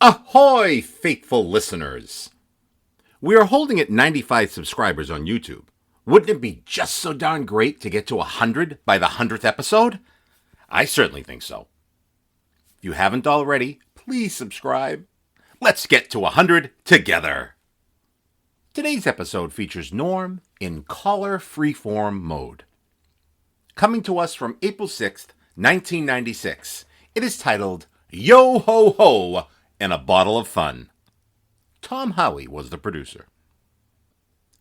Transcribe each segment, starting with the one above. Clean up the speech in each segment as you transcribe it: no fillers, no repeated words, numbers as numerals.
Ahoy, faithful listeners! We are holding at 95 subscribers on YouTube. Wouldn't it be just so darn great to get to 100 by the 100th episode? I certainly think so. If you haven't already, please subscribe. Let's get to 100 together. Today's episode features Norm in caller freeform mode. Coming to us from April 6th, 1996, it is titled, Yo Ho Ho and a Bottle of Fun. Tom Howie was the producer.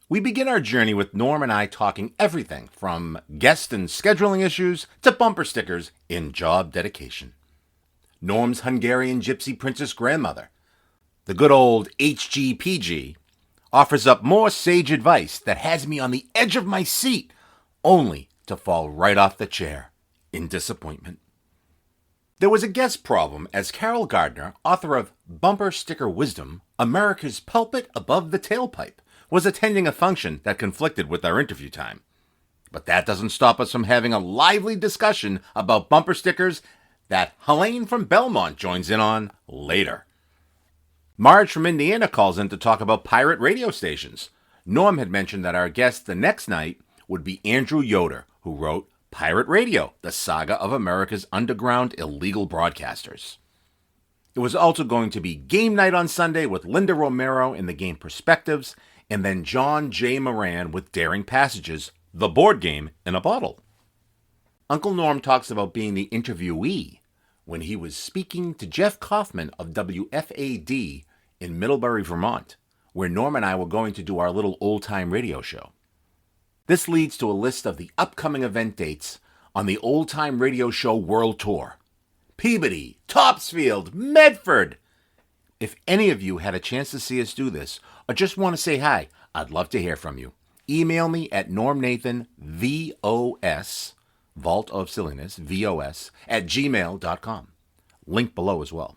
We begin our journey with Norm and I talking everything from guest and scheduling issues to bumper stickers in job dedication. Norm's Hungarian Gypsy Princess Grandmother, the good old HGPG, offers up more sage advice that has me on the edge of my seat, only to fall right off the chair in disappointment. There was a guest problem as Carol Gardner, author of Bumper Sticker Wisdom, America's Pulpit Above the Tailpipe, was attending a function that conflicted with our interview time. But that doesn't stop us from having a lively discussion about bumper stickers that Helene from Belmont joins in on later. Marge from Indiana calls in to talk about pirate radio stations. Norm had mentioned that our guest the next night would be Andrew Yoder, who wrote Pirate Radio, the Saga of America's Underground Illegal Broadcasters. It was also going to be game night on Sunday with Linda Romero in the game Perspectives, and then John J. Moran with Daring Passages, the board game in a bottle. Uncle Norm talks about being the interviewee when he was speaking to Jeff Kaufman of WFAD in Middlebury, Vermont, where Norm and I were going to do our little old-time radio show. This leads to a list of the upcoming event dates on the Old Time Radio Show World Tour. Peabody, Topsfield, Medford. If any of you had a chance to see us do this, or just want to say hi, I'd love to hear from you. Email me at normnathanvos, Vault of Silliness, VOS, at gmail.com. Link below as well.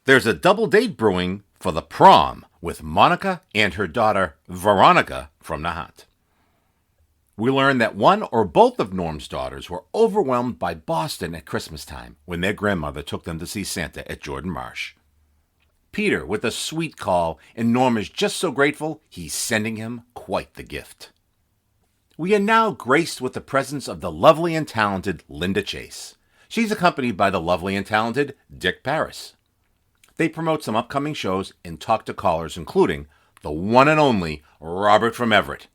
There's a double date brewing for the prom with Monica and her daughter, Veronica, from Nahat. We learned that one or both of Norm's daughters were overwhelmed by Boston at Christmas time when their grandmother took them to see Santa at Jordan Marsh. Peter with a sweet call, and Norm is just so grateful he's sending him quite the gift. We are now graced with the presence of the lovely and talented Linda Chase. She's accompanied by the lovely and talented Dick Paris. They promote some upcoming shows and talk to callers, including the one and only Robert from Everett.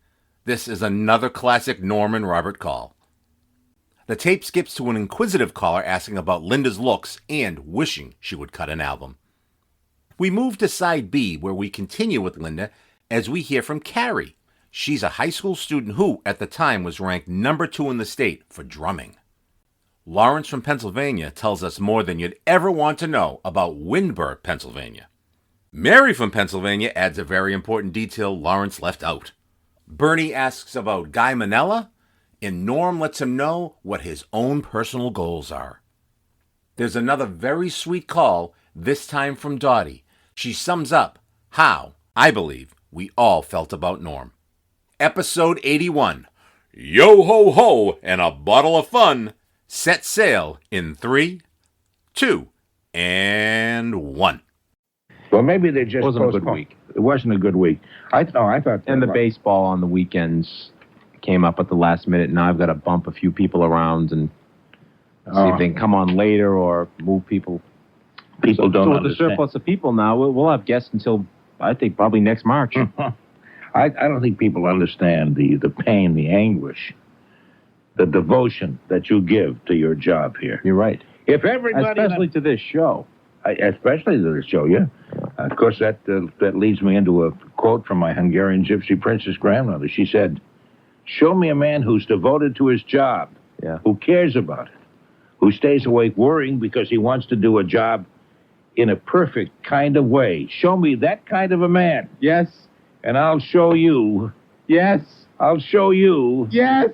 This is another classic Norm and Robert call. The tape skips to an inquisitive caller asking about Linda's looks and wishing she would cut an album. We move to side B, where we continue with Linda as we hear from Carrie. She's a high school student who, at the time, was ranked number 2 in the state for drumming. Lawrence from Pennsylvania tells us more than you'd ever want to know about Windber, Pennsylvania. Mary from Pennsylvania adds a very important detail Lawrence left out. Bernie asks about Guy Manella, and Norm lets him know what his own personal goals are. There's another very sweet call, this time from Dottie. She sums up how, I believe, we all felt about Norm. Episode 81, Yo Ho Ho and a Bottle of Fun, set sail in 3, 2, and 1. Well, maybe they just wasn't a good week. It wasn't a good week. I thought. And the baseball on the weekends came up at the last minute. Now I've got to bump a few people around and see if they can come on later or move people. People don't so understand. with the surplus of people now, we'll have guests until, I think, probably next March. I don't think people understand the pain, the anguish, the devotion that you give to your job here. You're right. If everybody... Especially to this show. Especially to this show, yeah. Of course, that leads me into a quote from my Hungarian Gypsy Princess Grandmother. She said, show me a man who's devoted to his job, who cares about it, who stays awake worrying because he wants to do a job in a perfect kind of way. Show me that kind of a man. Yes. And I'll show you. Yes. I'll show you. Yes.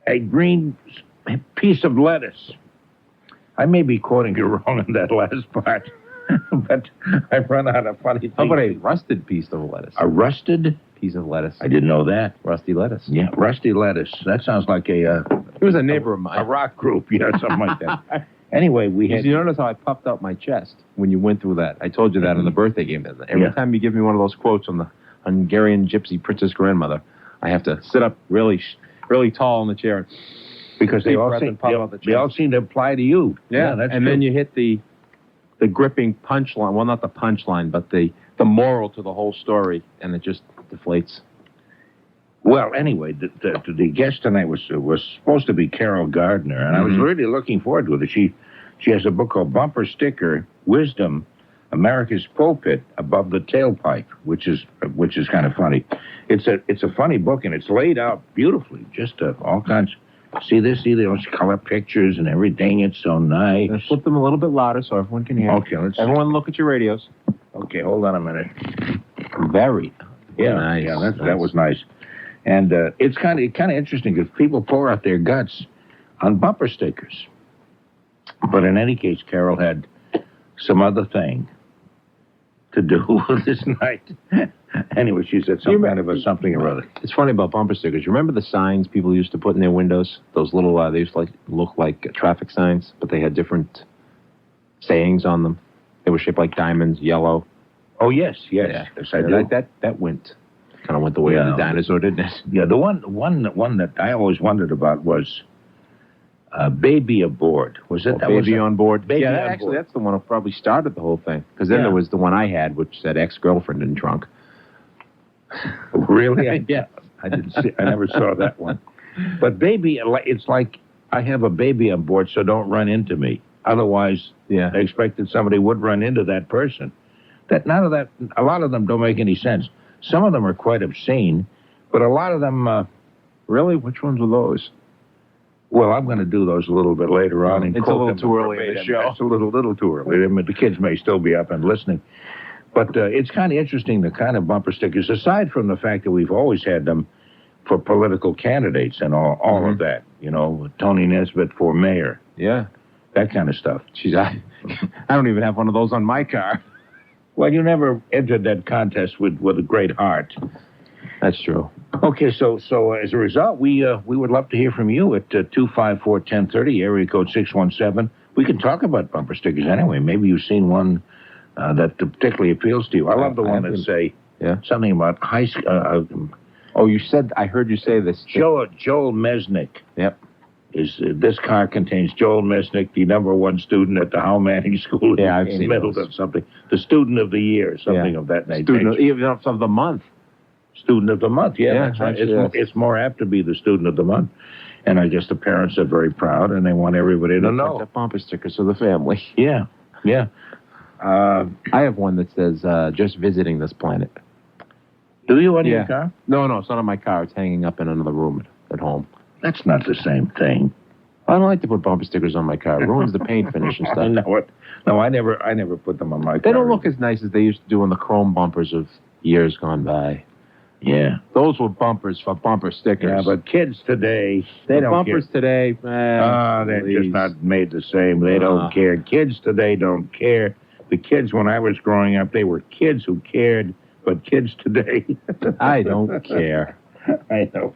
A green piece of lettuce. I may be quoting you wrong in that last part, but I've run out of funny things. How about a rusted piece of lettuce? A rusted piece of lettuce? I didn't know that. Rusty lettuce. Yeah, rusty lettuce. That sounds like It was a neighbor of mine. A rock group, something like that. Anyway, we had... You notice how I puffed out my chest when you went through that? I told you that on the birthday game. Every time you give me one of those quotes on the Hungarian Gypsy Princess Grandmother, I have to sit up really tall in the chair. Because they all seem to apply to you. Yeah, that's true. Then you hit the gripping punchline. Well, not the punchline, but the moral to the whole story, and it just deflates. Well, anyway, the guest tonight was supposed to be Carol Gardner, and I was really looking forward to it. She has a book called Bumper Sticker Wisdom, America's Pulpit Above the Tailpipe, which is kind of funny. It's a funny book, and it's laid out beautifully. Just all kinds. See those color pictures and everything. It's so nice. Let's flip them a little bit louder so everyone can hear. Okay, everyone look at your radios. Okay, hold on a minute. Very nice. Yeah, that was nice. And it's kind of interesting because people pour out their guts on bumper stickers. But in any case, Carol had some other thing to do this night. Anyway, she said some kind of a something or other. It's funny about bumper stickers. You remember the signs people used to put in their windows? Those little, they used to look like traffic signs, but they had different sayings on them. They were shaped like diamonds, yellow. Oh, yes, yes I do. That went the way of the dinosaur, didn't it? Yeah, the one that I always wondered about was Baby Aboard. Was it that? Baby on Board? Baby on board. That's the one that probably started the whole thing. Because then there was the one I had, which said ex-girlfriend in trunk. Really? Yeah. I never saw that one. But baby, it's like I have a baby on board, so don't run into me. Otherwise, I expected somebody would run into that person. A lot of them don't make any sense. Some of them are quite obscene, but a lot of them, really? Which ones are those? Well, I'm going to do those a little bit later on. It's a little too early in the show. It's a little too early. I mean, the kids may still be up and listening. But it's kind of interesting, the kind of bumper stickers, aside from the fact that we've always had them for political candidates and all of that. You know, Tony Nesbitt for mayor. Yeah. That kind of stuff. I don't even have one of those on my car. Well, you never entered that contest with a great heart. That's true. Okay, so as a result, we would love to hear from you at 254-1030, area code 617. We can talk about bumper stickers anyway. Maybe you've seen one that particularly appeals to you. I love the one that say something about high school. I heard you say this. Joel Mesnick. Yep. This car contains Joel Mesnick, the #1 student at the Howe Manning School in Middleton, something. The student of the year, something of that nature. Even of the month. Student of the month, that's right. It's more apt to be the student of the month. And I guess the parents are very proud, and they want everybody to know. The bumper stickers of the family. Yeah. I have one that says, just visiting this planet. Do you on your car? No, it's not on my car. It's hanging up in another room at home. That's not the same thing. I don't like to put bumper stickers on my car. It ruins the paint finish and stuff. I know it. No, I never put them on my car. They don't look as nice as they used to do on the chrome bumpers of years gone by. Yeah. Those were bumpers for bumper stickers. Yeah, but kids today, they don't bumpers care. Today, they're just not made the same. They don't care. Kids today don't care. The kids when I was growing up, they were kids who cared, but kids today... I don't care. I know.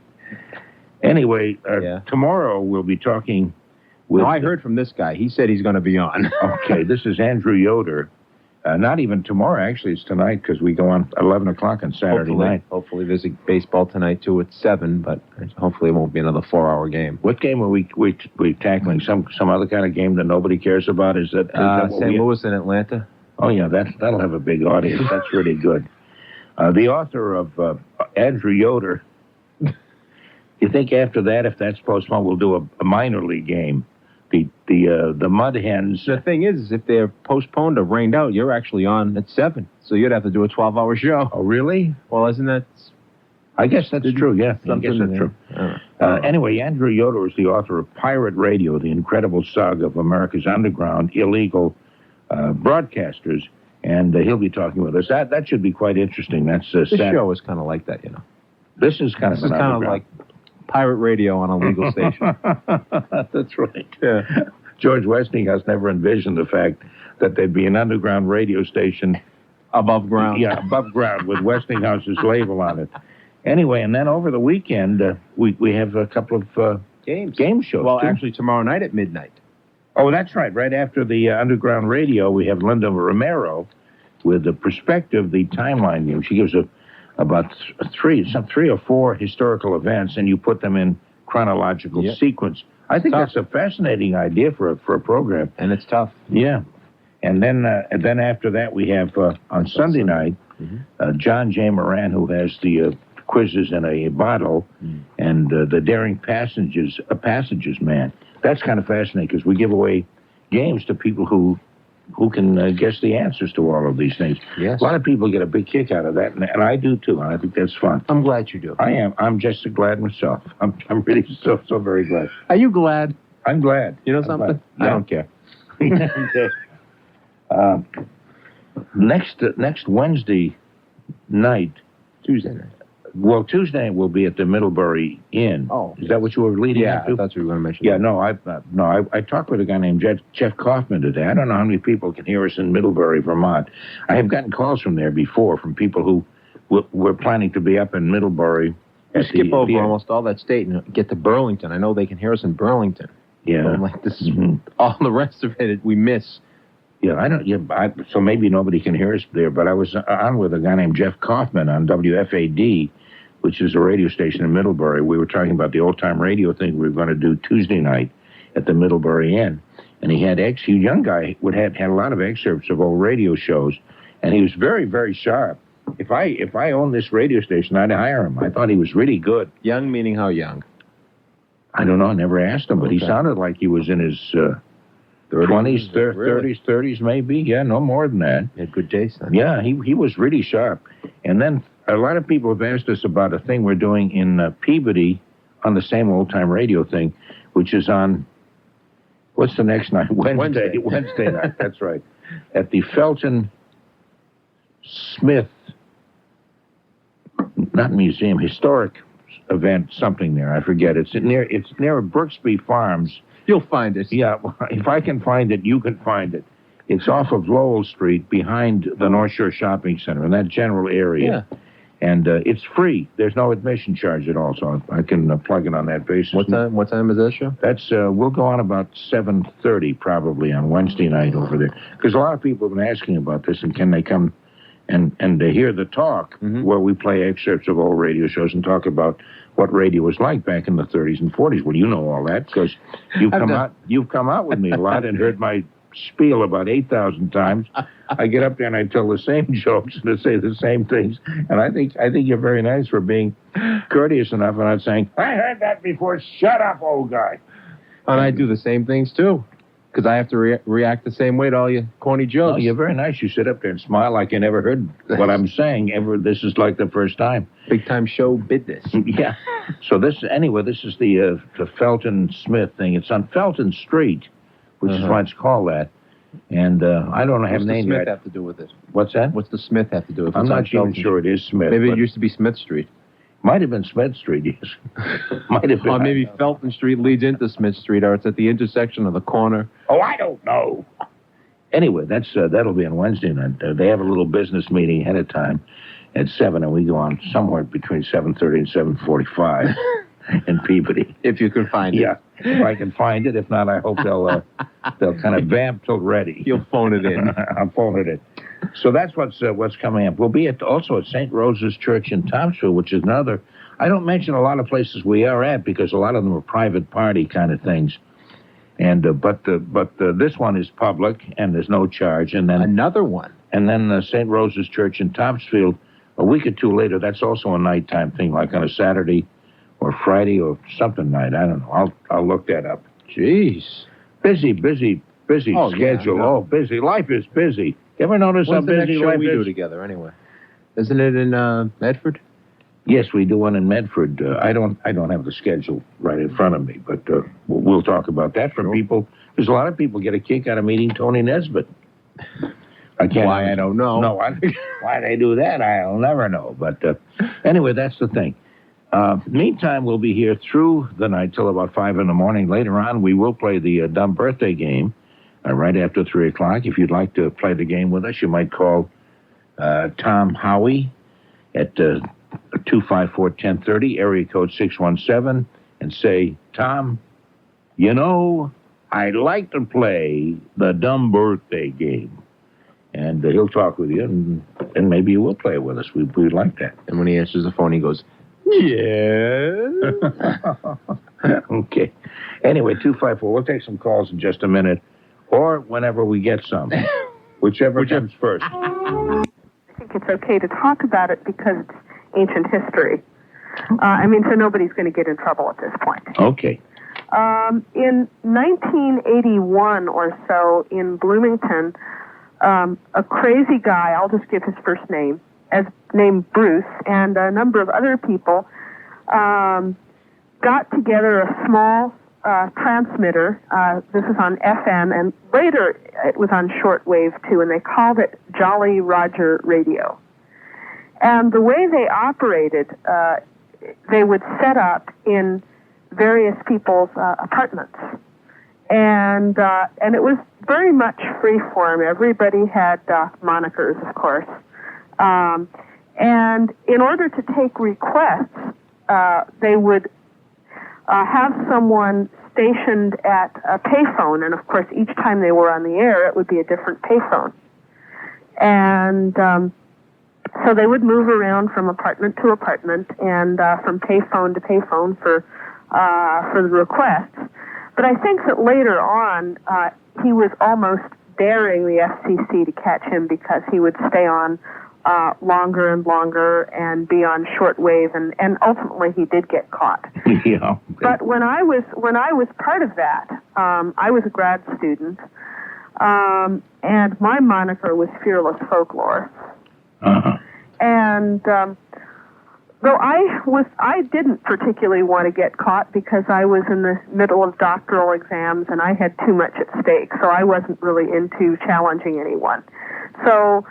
Anyway, tomorrow we'll be talking with... No, I heard from this guy. He said he's going to be on. Okay, this is Andrew Yoder. Not even tomorrow, actually. It's tonight because we go on 11 o'clock on Saturday night. Hopefully there's a baseball tonight, too, at 7, but hopefully it won't be another 4-hour game. What game are we tackling? Some other kind of game that nobody cares about? Is that St. Louis and Atlanta? Oh, yeah, that'll have a big audience. That's really good. The author of Andrew Yoder... You think after that, if that's postponed, we'll do a minor league game? The Mud Hens. The thing is, if they're postponed or rained out, you're actually on at 7. So you'd have to do a 12-hour show. Oh, really? Well, isn't that... I guess that's true, yeah. I guess that's true. Anyway, Andrew Yoder is the author of Pirate Radio, the incredible saga of America's underground illegal broadcasters, and he'll be talking with us. That should be quite interesting. That's this show is kind of like that, This is kind of like pirate radio on a legal station. That's right. Yeah. George Westinghouse never envisioned the fact that there'd be an underground radio station above ground. Yeah, above ground with Westinghouse's label on it. Anyway, and then over the weekend, we have a couple of game shows. Well, actually, tomorrow night at midnight. Oh, that's right. Right after the Underground Radio, we have Linda Romero with the perspective, the timeline view. She gives about three or four historical events, and you put them in chronological sequence. I think that's a fascinating idea for a program. And it's tough. Yeah. And then after that, we have on Sunday night, John J. Moran, who has the quizzes in a bottle, and the Daring Passages Man. That's kind of fascinating because we give away games to people who can guess the answers to all of these things. Yes. A lot of people get a big kick out of that, and I do too, and I think that's fun. I'm glad you do. I am. I'm just glad myself. I'm really so very glad. Are you glad? I'm glad. You know something? Yeah. I don't care. Next Wednesday night. Tuesday night. Well, Tuesday night will be at the Middlebury Inn. Oh. Is that what you were leading Yeah, up to? I thought you were going to mention Yeah, that. I talked with a guy named Jeff Kaufman today. I don't know how many people can hear us in Middlebury, Vermont. I have gotten calls from there before from people who were planning to be up in Middlebury. Skip over almost all that state and get to Burlington. I know they can hear us in Burlington. Yeah. So I'm like, this is all the rest of it we miss. Yeah, I don't. Yeah, so maybe nobody can hear us there. But I was on with a guy named Jeff Kaufman on WFAD, which is a radio station in Middlebury. We were talking about the old-time radio thing we were going to do Tuesday night at the Middlebury Inn. And he had a young guy had a lot of excerpts of old radio shows, and he was very, very sharp. If I owned this radio station, I'd hire him. I thought he was really good. Young meaning how young? I don't know. I never asked him, but he sounded like he was in his 20s, 30s maybe. Yeah, no more than that. He had good taste then. Yeah, he was really sharp. And then a lot of people have asked us about a thing we're doing in Peabody on the same old-time radio thing, which is on, what's the next night? Wednesday night, that's right. At the Felton Smith, not museum, historic event, something there. I forget. It's near Brooksby Farms. You'll find it. Yeah, if I can find it, you can find it. It's off of Lowell Street behind the North Shore Shopping Center in that general area. Yeah. And it's free. There's no admission charge at all, so I can plug it on that basis. What time is that show? That's we'll go on about 7:30 probably on Wednesday night over there. Because a lot of people have been asking about this, and can they come and they hear the talk where we play excerpts of old radio shows and talk about what radio was like back in the 30s and 40s. Well, you know all that because you've come out with me a lot and heard my spiel about 8,000 times. I get up there and I tell the same jokes and I say the same things. And I think you're very nice for being courteous enough and not saying, I heard that before. Shut up, old guy. And I do the same things too. Because I have to react the same way to all your corny jokes. No, you're very nice. You sit up there and smile like you never heard what I'm saying. This is like the first time. Big time show business. Yeah. So this is the Felton Smith thing. It's on Felton Street, which is why it's called that. And I don't have a name yet. What's the Smith have to do with it? What's that? What's the Smith have to do with it? I'm not even sure it is Smith. Maybe it used to be Smith Street. Might have been Smith Street, yes. Might have been. Or maybe Felton Street leads into Smith Street, or it's at the intersection of the corner. Oh, I don't know. Anyway, that'll be on Wednesday night. They have a little business meeting ahead of time at 7, and we go on somewhere between 7:30 and 7:45 in Peabody. If you can find it. Yeah, if I can find it. If not, I hope they'll kind of vamp till ready. You'll phone it in. I'll phone it in. So that's what's coming up. We'll be also at St. Rose's Church in Topsfield, which is another. I don't mention a lot of places we are at because a lot of them are private party kind of things. And but this one is public and there's no charge. And then another one. And then St. Rose's Church in Topsfield a week or two later. That's also a nighttime thing, like on a Saturday or Friday or something night. I don't know. I'll look that up. Jeez, busy schedule. Yeah, no. Oh, busy. Life is busy. You ever notice how busy life is? When's the next show we do together, anyway? Isn't it in Medford? Yes, we do one in Medford. I don't have the schedule right in front of me, but we'll talk about that for people. There's a lot of people get a kick out of meeting Tony Nesbitt. I don't know. No, why they do that, I'll never know. But anyway, that's the thing. Meantime, we'll be here through the night till about 5 in the morning. Later on, we will play the dumb birthday game right after 3 o'clock. If you'd like to play the game with us, you might call Tom Howie at 254-1030, area code 617, and say, Tom, you know, I'd like to play the dumb birthday game. And he'll talk with you, and maybe you will play with us. We'd like that. And when he answers the phone, he goes, yes. Okay. Anyway, 254. We'll take some calls in just a minute, or whenever we get some. Whichever comes first. I think it's okay to talk about it because it's ancient history. So nobody's going to get in trouble at this point. Okay. In 1981 or so, in Bloomington, a crazy guy, I'll just give his first name, named Bruce, and a number of other people got together a small transmitter. This is on FM, and later it was on shortwave too, and they called it Jolly Roger Radio. And the way they operated, they would set up in various people's apartments. And it was very much free-form. Everybody had monikers, of course. And in order to take requests, they would have someone stationed at a payphone. And, of course, each time they were on the air, it would be a different payphone. And so they would move around from apartment to apartment and from payphone to payphone for the requests. But I think that later on, he was almost daring the FCC to catch him because he would stay on longer and longer and be on shortwave, and ultimately he did get caught. Yeah. But when I was part of that, I was a grad student, and my moniker was Fearless Folklore. Uh-huh. And though I didn't particularly want to get caught because I was in the middle of doctoral exams and I had too much at stake, so I wasn't really into challenging anyone. So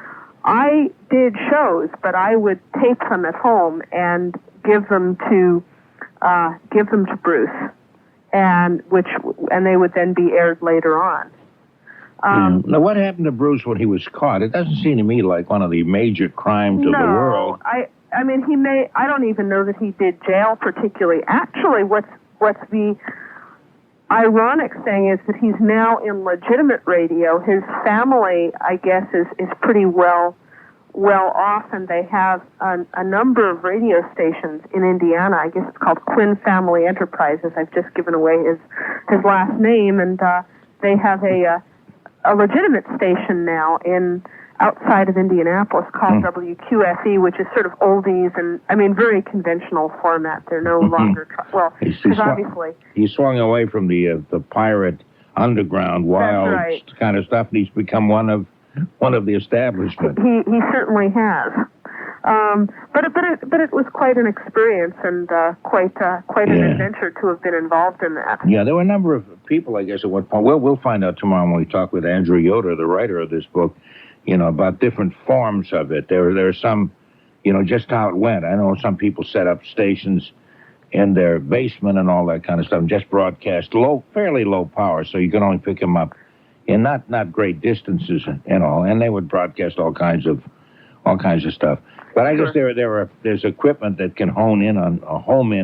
I did shows, but I would tape them at home and give them to Bruce, and they would then be aired later on. Now, what happened to Bruce when he was caught? It doesn't seem to me like one of the major crimes of the world. I don't even know that he did jail particularly. Actually, what's the ironic thing is that he's now in legitimate radio. His family, I guess, is pretty well off, and they have a number of radio stations in Indiana. I guess it's called Quinn Family Enterprises. I've just given away his last name, and they have a legitimate station now outside of Indianapolis called WQFE, which is sort of oldies and, very conventional format. They're no longer, because obviously... He swung away from the pirate underground wild kind of stuff, and he's become one of the establishment. He certainly has. But it was quite an experience and quite an adventure to have been involved in that. Yeah, there were a number of people, I guess, at one point. We'll find out tomorrow when we talk with Andrew Yoder, the writer of this book, about different forms of it. There are some, just how it went. I know some people set up stations in their basement and all that kind of stuff, and just broadcast fairly low power, so you can only pick them up in not great distances and all. And they would broadcast all kinds of stuff. But I guess there's equipment that can home in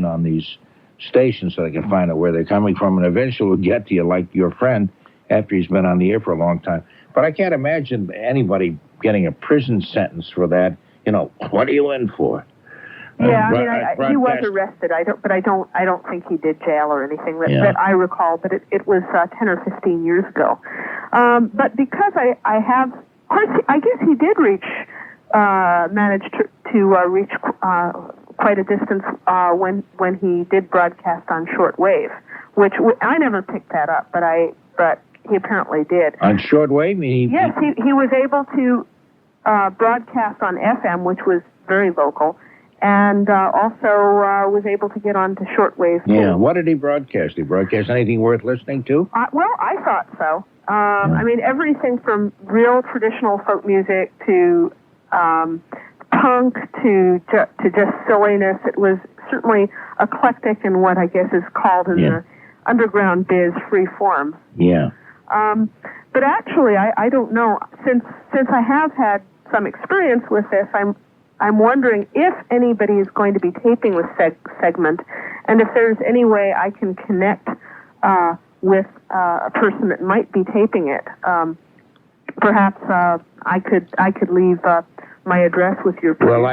on these stations so they can find out where they're coming from, and eventually will get to you, like your friend, after he's been on the air for a long time. But I can't imagine anybody getting a prison sentence for that. What are you in for? Yeah, he was arrested. I don't think he did jail or anything that I recall. But it was 10 or 15 years ago. But because I have, of course, I guess he did manage to reach quite a distance when he did broadcast on shortwave, which I never picked that up, but he apparently did. On shortwave? Yes, he was able to broadcast on FM, which was very local, and also was able to get on to shortwave, too. Yeah, what did he broadcast? Did he broadcast anything worth listening to? Well, I thought so. Everything from real traditional folk music to punk to just silliness. It was certainly eclectic in what I guess is called in the underground biz free form. Yeah. But actually, I don't know. Since I have had some experience with this, I'm wondering if anybody is going to be taping this segment, and if there's any way I can connect with a person that might be taping it. Perhaps I could leave my address with your producer. Well,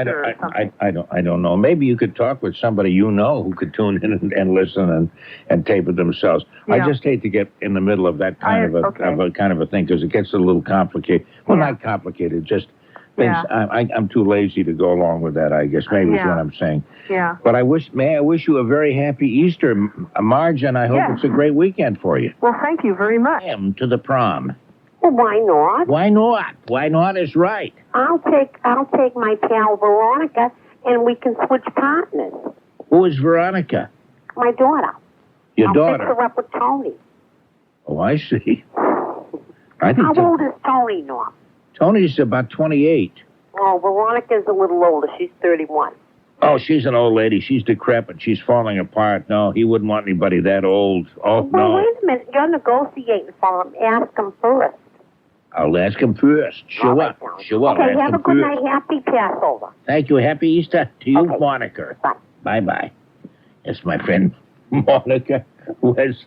I don't know. Maybe you could talk with somebody you know who could tune in and listen and tape it themselves. Yeah. I just hate to get in the middle of that kind of a thing because it gets a little complicated. Well, not complicated, just things. Yeah. I'm too lazy to go along with that, I guess. Maybe is what I'm saying. Yeah. But I wish you a very happy Easter, Marge, and I hope it's a great weekend for you. Well, thank you very much. To the prom. Well, why not? Why not? Why not is right. I'll take my pal Veronica, and we can switch partners. Who is Veronica? My daughter. Your daughter? I'll fix her up with Tony. Oh, I see. How old is Tony, Norm? Tony's about 28. Oh, Veronica's a little older. She's 31. Oh, she's an old lady. She's decrepit. She's falling apart. No, he wouldn't want anybody that old. Oh, well, no. Wait a minute. You're negotiating for him. Ask him first. I'll ask him first. Sure. Okay, have a good night. Happy Passover. Thank you. Happy Easter to you, Okay. Monica. Bye. Bye-bye. It's my friend Monica, who has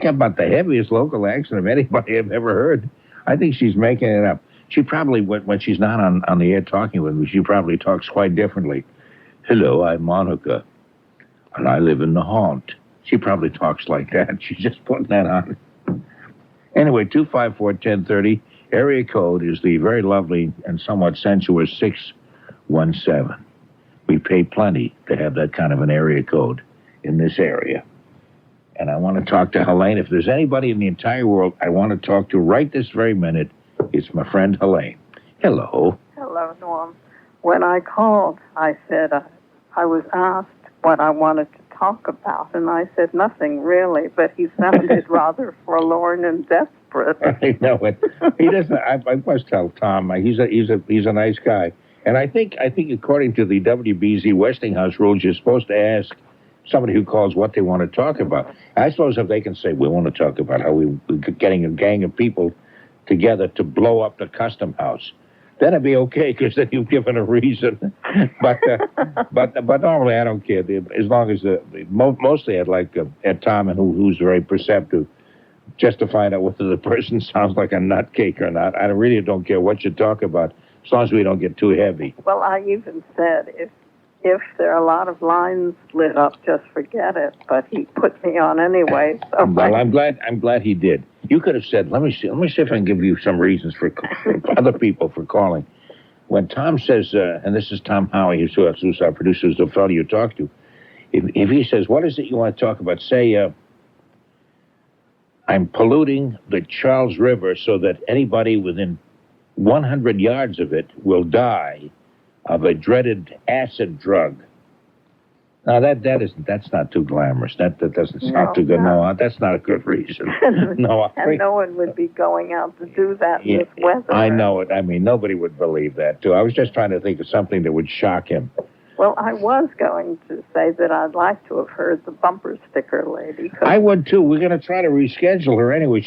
about the heaviest local accent of anybody I've ever heard. I think she's making it up. She probably, when she's not on the air talking with me, she probably talks quite differently. Hello, I'm Monica, and I live in the haunt. She probably talks like that. She's just putting that on. Anyway, 254-1030, area code is the very lovely and somewhat sensuous 617. We pay plenty to have that kind of an area code in this area. And I want to talk to Helene. If there's anybody in the entire world I want to talk to right this very minute, it's my friend Helene. Hello. Hello, Norm. When I called, I said I was asked what I wanted to talk about, and I said nothing really, but he sounded rather forlorn and desperate. I know it. He doesn't. I must tell Tom. He's a nice guy, and I think according to the WBZ Westinghouse rules, you're supposed to ask somebody who calls what they want to talk about. I suppose if they can say we want to talk about how we're getting a gang of people together to blow up the custom house, then it'd be okay, because then you've given a reason. But normally I don't care. As long as mostly I'd like Ed Tom, and who's very perceptive, just to find out whether the person sounds like a nutcake or not. I really don't care what you talk about, as long as we don't get too heavy. Well, I even said if there are a lot of lines lit up, just forget it. But he put me on anyway. So well, I'm glad he did. You could have said, let me see if I can give you some reasons for other people for calling. When Tom says, and this is Tom Howie, who's our producer, who's the fellow you talk to, if he says, what is it you want to talk about? Say, I'm polluting the Charles River so that anybody within 100 yards of it will die of a dreaded acid drug. Now, that's not too glamorous. That doesn't sound too good. No, that's not a good reason. No, and no one would be going out to do that in this weather. I know it. I mean, nobody would believe that, too. I was just trying to think of something that would shock him. Well, I was going to say that I'd like to have heard the bumper sticker lady. I would, too. We're going to try to reschedule her anyway.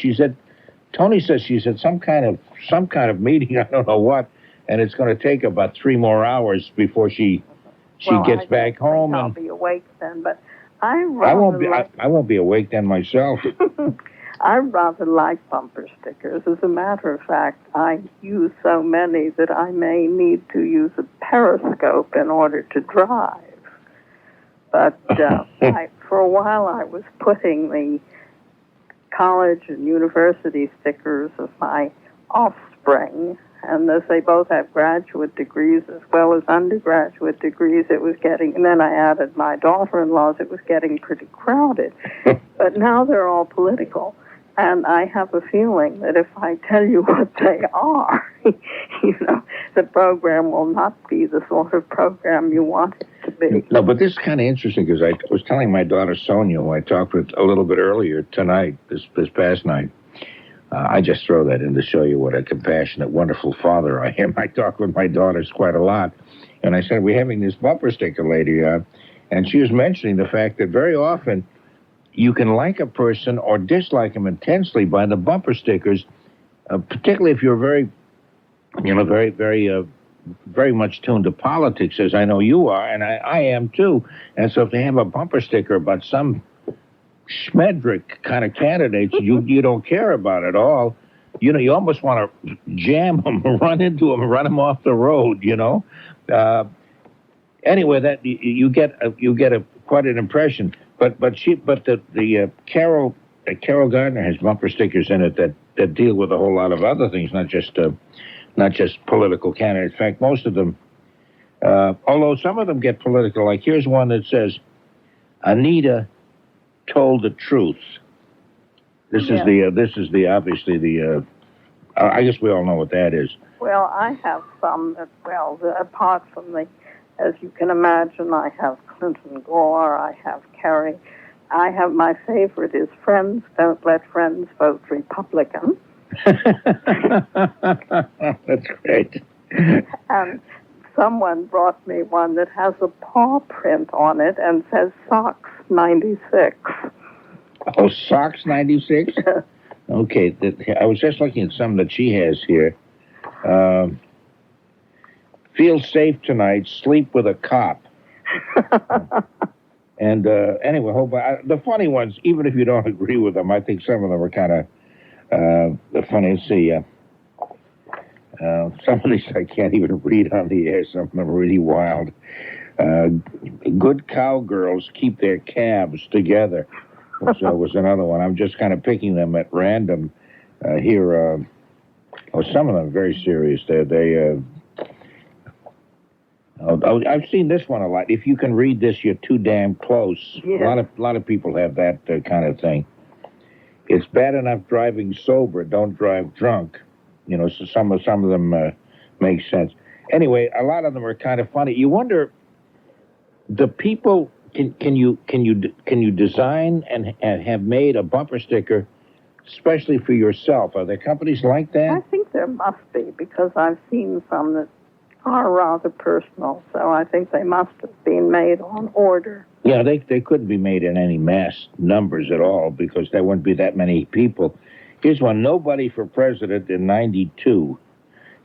Tony says she's at some kind of meeting, I don't know what, and it's going to take about 3 more hours before she gets back home. I'll be awake then, but I won't be awake then myself. I rather like bumper stickers. As a matter of fact, I use so many that I may need to use a periscope in order to drive. But for a while I was putting the college and university stickers of my offspring, and as they both have graduate degrees as well as undergraduate degrees, it was getting, and then I added my daughter-in-law's, it was getting pretty crowded. But now they're all political, and I have a feeling that if I tell you what they are, the program will not be the sort of program you want it to be. No, but this is kind of interesting, because I was telling my daughter Sonia, who I talked with a little bit earlier tonight, this past night, I just throw that in to show you what a compassionate, wonderful father I am. I talk with my daughters quite a lot. And I said, we're having this bumper sticker lady, and she was mentioning the fact that very often you can like a person or dislike them intensely by the bumper stickers, particularly if you're very much tuned to politics, as I know you are, and I am too. And so if they have a bumper sticker about some schmedrick kind of candidates you don't care about at all. You know, you almost want to jam them, run into them, run them off the road. You know. Anyway, that you get quite an impression. But the Carol Gardner has bumper stickers in it that deal with a whole lot of other things, not just political candidates. In fact, most of them, although some of them get political. Like here's one that says, "Anita told the truth." This is obviously the. I guess we all know what that is. Well, I have some that, apart from as you can imagine, I have Clinton Gore, I have Kerry. I have my favorite is Friends Don't Let Friends Vote Republican. That's great. And someone brought me one that has a paw print on it and says Socks 96. Oh, Socks 96? Okay, I was just looking at some that she has here. Feel safe tonight, sleep with a cop. And anyway, the funny ones, even if you don't agree with them, I think some of them are kind of funny. Let's see. Some of these I can't even read on the air. Some of them are really wild. Good cowgirls keep their calves together. So was another one. I'm just kind of picking them at random here. Some of them are very serious. I've seen this one a lot. If you can read this, you're too damn close. Yeah. A lot of people have that kind of thing. It's bad enough driving sober. Don't drive drunk. You know, so some of them make sense. Anyway, a lot of them are kind of funny. You wonder, the people can you design and have made a bumper sticker especially for yourself? Are there companies like that? I think there must be, because I've seen some that are rather personal, so I think they must have been made on order. Yeah, they couldn't be made in any mass numbers at all, because there wouldn't be that many people. Here's one, Nobody for President in 92,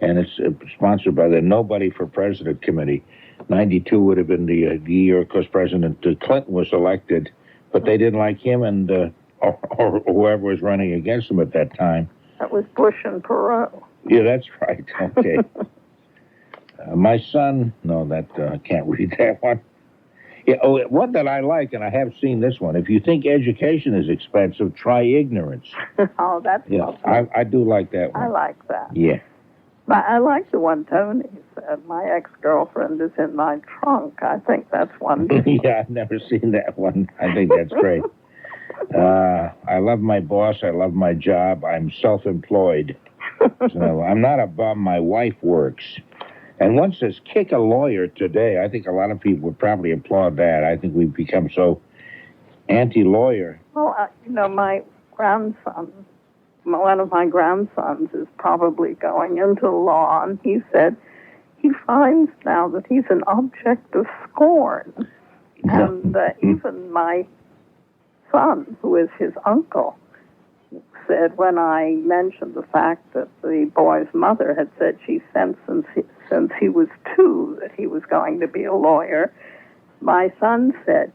and it's sponsored by the Nobody for President Committee. 92 would have been the year, of course, President Clinton was elected, but they didn't like him and or whoever was running against him at that time. That was Bush and Perot. Yeah, that's right. Okay. My son, I can't read that one. Yeah, one that I like, and I have seen this one. If you think education is expensive, try ignorance. Oh, that's lovely. I do like that one. I like that. Yeah. I like the one Tony said, my ex-girlfriend is in my trunk. I think that's wonderful. Yeah, I've never seen that one. I think that's great. I love my boss. I love my job. I'm self-employed. So I'm not a bum. My wife works. And one says, kick a lawyer today. I think a lot of people would probably applaud that. I think we've become so anti-lawyer. Well, my grandson, one of my grandsons is probably going into law, and he said he finds now that he's an object of scorn. And even my son, who is his uncle, said when I mentioned the fact that the boy's mother had said she sensed since he was 2 that he was going to be a lawyer, my son said,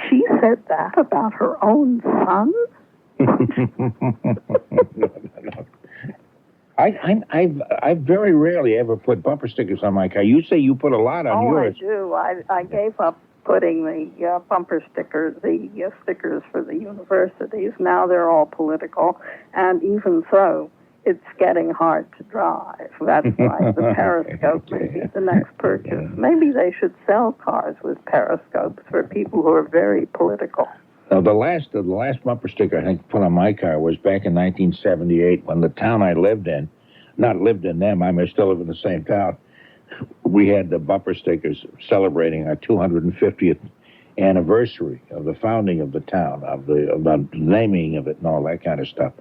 she said that about her own son? I very rarely ever put bumper stickers on my car. You say you put a lot on yours. Oh, I do. I gave up putting the bumper stickers, the stickers for the universities. Now they're all political, and even so, it's getting hard to drive. That's why the periscope may be the next purchase. Yeah. Maybe they should sell cars with periscopes for people who are very political. Now, the last bumper sticker I think put on my car was back in 1978 when the town I lived in, not lived in them, I may still live in the same town, we had the bumper stickers celebrating our 250th anniversary of the founding of the town, of the naming of it and all that kind of stuff.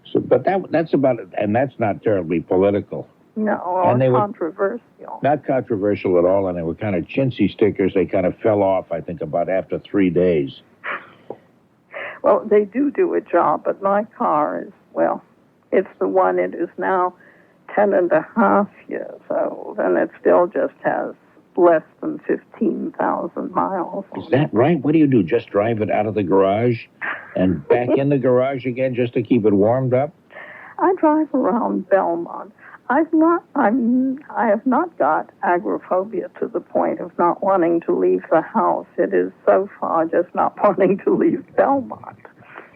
So, but that's about it, and that's not terribly political. No, and they controversial. Not controversial at all, and they were kind of chintzy stickers. They kind of fell off, I think, about after 3 days. Well, they do a job, but my car is, it's the one, it is now 10 and a half years old, and it still just has less than 15,000 miles. Is that right? What do you do? Just drive it out of the garage and back in the garage again just to keep it warmed up? I drive around Belmont. I have not got agoraphobia to the point of not wanting to leave the house. It is so far just not wanting to leave Belmont.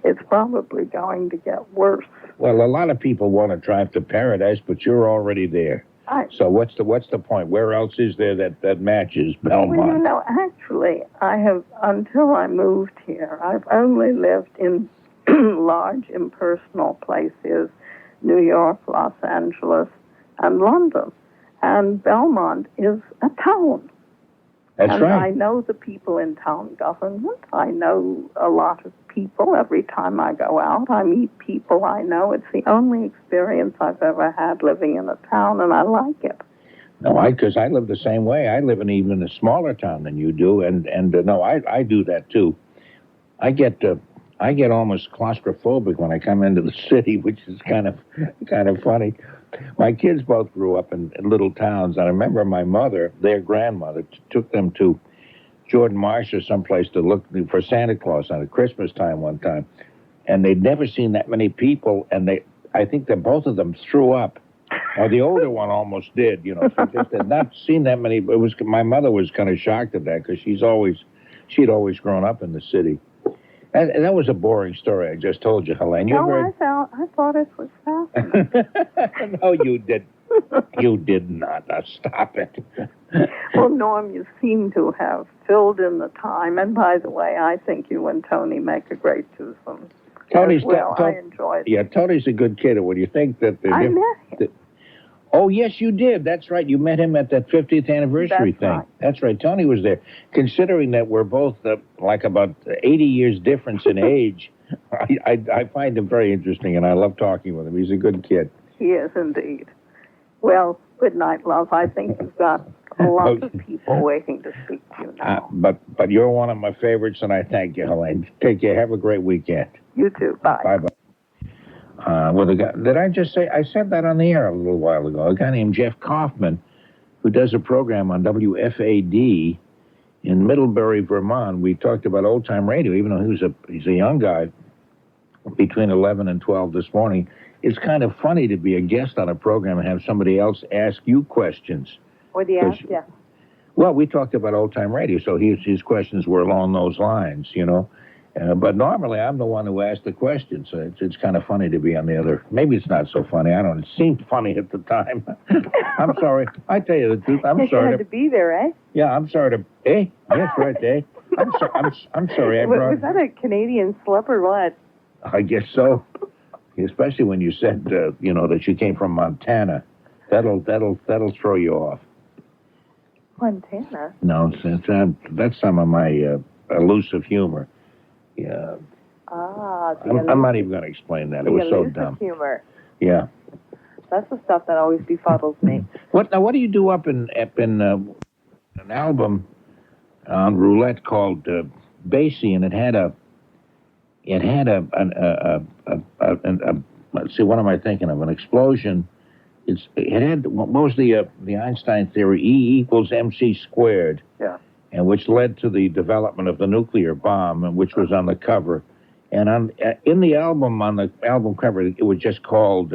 It's probably going to get worse. Well, a lot of people want to drive to Paradise, but you're already there. So what's the point? Where else is there that matches Belmont? Well, you know, actually, until I moved here, I've only lived in large impersonal places, New York, Los Angeles, and London. And Belmont is a town. That's and right. I know the people in town government. I know a lot of people. Every time I go out, I meet people I know. It's the only experience I've ever had living in a town, and I like it. No, because I live the same way. I live in even a smaller town than you do, and no, I do that too. I get almost claustrophobic when I come into the city, which is kind of funny. My kids both grew up in little towns, and I remember my mother, their grandmother, took them to Jordan Marsh or someplace to look for Santa Claus on Christmas time one time, and they'd never seen that many people, and I think that both of them threw up. Or the older one almost did, you know. So just had not seen that many. My mother was kind of shocked at that because she'd always grown up in the city. And that was a boring story I just told you, Helene. I thought it was fascinating. No, you did. You did not. Now, stop it. Well, Norm, you seem to have filled in the time. And by the way, I think you and Tony make a great twosome. Tony's I enjoyed it. Yeah, Tony's a good kid. What do you think that? I met him. Oh, yes, you did. That's right. You met him at that 50th anniversary thing. Right. That's right. Tony was there. Considering that we're both like about 80 years difference in age, I find him very interesting, and I love talking with him. He's a good kid. He is indeed. Well, good night, love. I think you've got a lot of people waiting to speak to you now. But you're one of my favorites, and I thank you, Helene. Take care. Have a great weekend. You too. Bye. Bye-bye. Did I just say, I said that on the air a little while ago, a guy named Jeff Kaufman, who does a program on WFAD in Middlebury, Vermont. We talked about old-time radio, even though he's a young guy, between 11 and 12 this morning. It's kind of funny to be a guest on a program and have somebody else ask you questions. What do you ask you? Well, we talked about old-time radio, so his questions were along those lines, you know. But normally, I'm the one who asks the questions, so it's kind of funny to be on the other. Maybe it's not so funny. I don't know. It seemed funny at the time. I'm sorry. I tell you the truth. I'm sorry. You had to be there, eh? Yeah, I'm sorry to. Eh? That's right, eh? I'm sorry. Was that a Canadian slip or what? I guess so. Especially when you said, that you came from Montana. That'll throw you off. Montana? No, that's some of my elusive humor. Yeah. I'm not even going to explain that. It was so dumb. Humor. Yeah. That's the stuff that always befuddles me. What do you do up in an album on Roulette called Basie, and it had let's see, what am I thinking of? An explosion. It had, what was the Einstein theory? E equals MC squared. Yeah. And which led to the development of the nuclear bomb, which was on the cover. And in the album, on the album cover, it was just called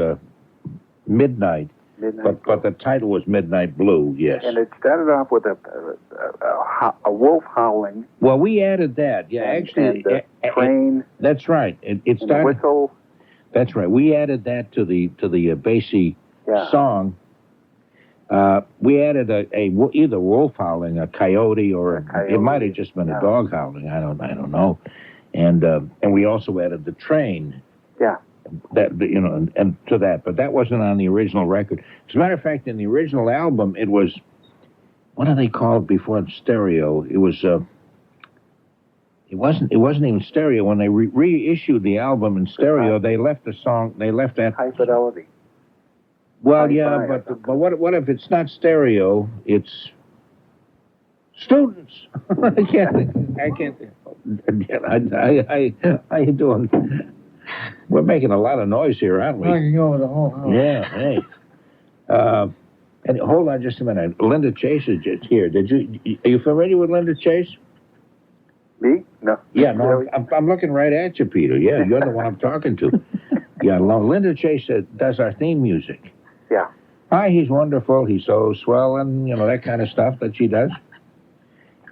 Midnight. But the title was Midnight Blue, yes. And it started off with a wolf howling. Well, we added that. Yeah, actually. And train. That's right. It started. Whistle. That's right. We added that to the Basie song. We added either wolf howling, a coyote, or it might have just been a dog howling. I don't know. And we also added the train. Yeah. That and to that, but that wasn't on the original record. As a matter of fact, in the original album, it was, what do they call it before stereo? It was it wasn't even stereo. When they reissued the album in stereo, they left the song. They left that high fidelity. Well, yeah, but what if it's not stereo? It's students. I can't. How you doing? We're making a lot of noise here, aren't we? Knocking over the whole house. Yeah. Hey. And hold on just a minute. Linda Chase is just here. Are you familiar with Linda Chase? Me? No. Yeah, no, I'm looking right at you, Peter. Yeah, you're the one I'm talking to. Yeah, Linda Chase does our theme music. Yeah. Hi, he's wonderful. He's so swell and, that kind of stuff that she does.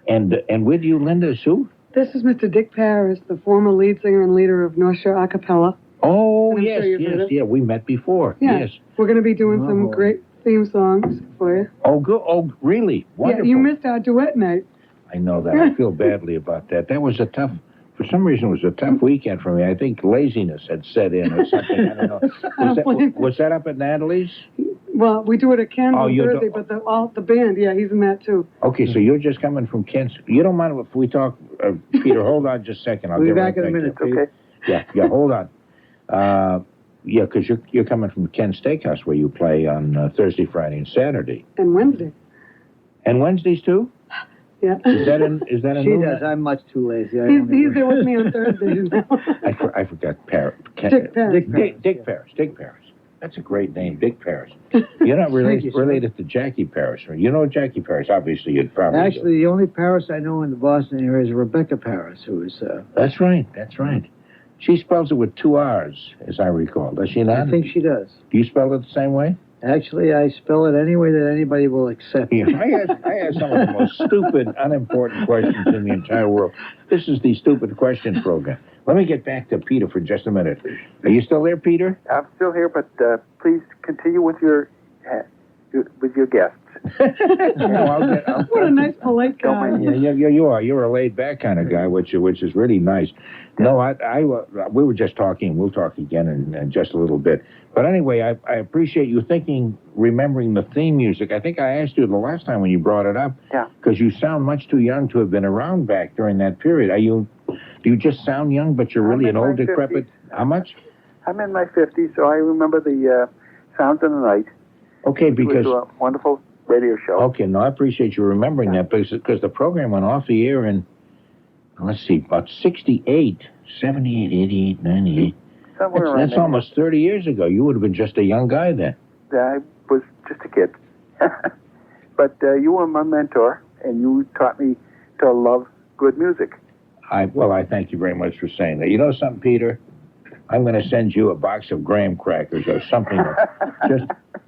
And with you, Linda, is who? This is Mr. Dick Paris, the former lead singer and leader of North Shore Acapella. Oh, I'm yes, sure you've heard it. yeah, we met before. Yeah. Yes. We're going to be doing some great theme songs for you. Oh, good. Oh, really? Wonderful. Yeah, you missed our duet night. I know that. I feel badly about that. That was for some reason, it was a tough weekend for me. I think laziness had set in or something. I don't know. Was that up at Natalie's? Well, we do it at Ken's on you Thursday, but the band, yeah, he's in that too. Okay, so you're just coming from Ken's. You don't mind if we talk, Peter? Hold on just a second. I'll be get back right in a minute. Okay. Yeah. Hold on. Yeah, because you're coming from Ken's Steakhouse where you play on Thursday, Friday, and Saturday. And Wednesday. And Wednesdays too? Yeah. Is that a She does. I'm much too lazy. He's there with me on Thursdays now. I forgot Dick Paris. Dick Paris. Dick Paris. That's a great name, Dick Paris. You're not related to Jackie Paris, right? You know Jackie Paris, obviously you'd probably Actually, the only Paris I know in the Boston area is Rebecca Paris, who is... That's right. She spells it with 2 R's, as I recall. Does she not? I think she does. Do you spell it the same way? Actually, I spell it any way that anybody will accept. Yeah, I ask some of the most stupid, unimportant questions in the entire world. This is the stupid question program. Let me get back to Peter for just a minute. Are you still there, Peter? I'm still here, but please continue with your guests. What a nice, polite guy. Yeah, you are. You're a laid-back kind of guy, which is really nice. No, we were just talking. We'll talk again in just a little bit. But anyway, I appreciate you remembering the theme music. I think I asked you the last time when you brought it up. Yeah. Because you sound much too young to have been around back during that period. Do you just sound young, but you're really an old, decrepit? How much? I'm in my 50s, so I remember the Sounds of the Night. Okay, because... It was a wonderful radio show. Okay, no, I appreciate you remembering that because the program went off the air in, let's see, about 78, 78, 88, 98. Somewhere around That's there. almost 30 years ago. You would have been just a young guy then. I was just a kid. But you were my mentor, and you taught me to love good music. I thank you very much for saying that. You know something, Peter? I'm going to send you a box of graham crackers or something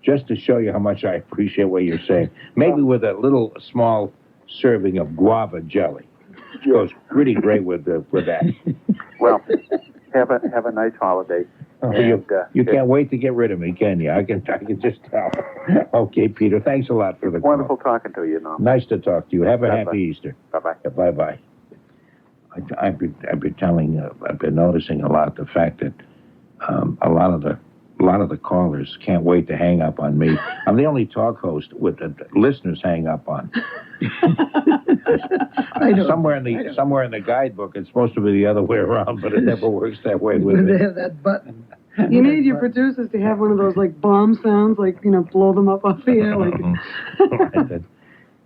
just to show you how much I appreciate what you're saying. Maybe with a little small serving of guava jelly. It goes pretty great with that. Well, have a nice holiday. You can't wait to get rid of me, can you? I can just tell. Okay, Peter, thanks a lot for the wonderful call. talking to you, Norm. Nice to talk to you. Have a Bye-bye. happy Easter. Bye-bye. Bye-bye. I've been noticing a lot the fact that a lot of the callers can't wait to hang up on me. I'm the only talk host with the listeners hang up on. Somewhere in the guidebook, it's supposed to be the other way around, but it never works that way with me. They have that button. You need your producers to have one of those like bomb sounds, like blow them up off the air, like.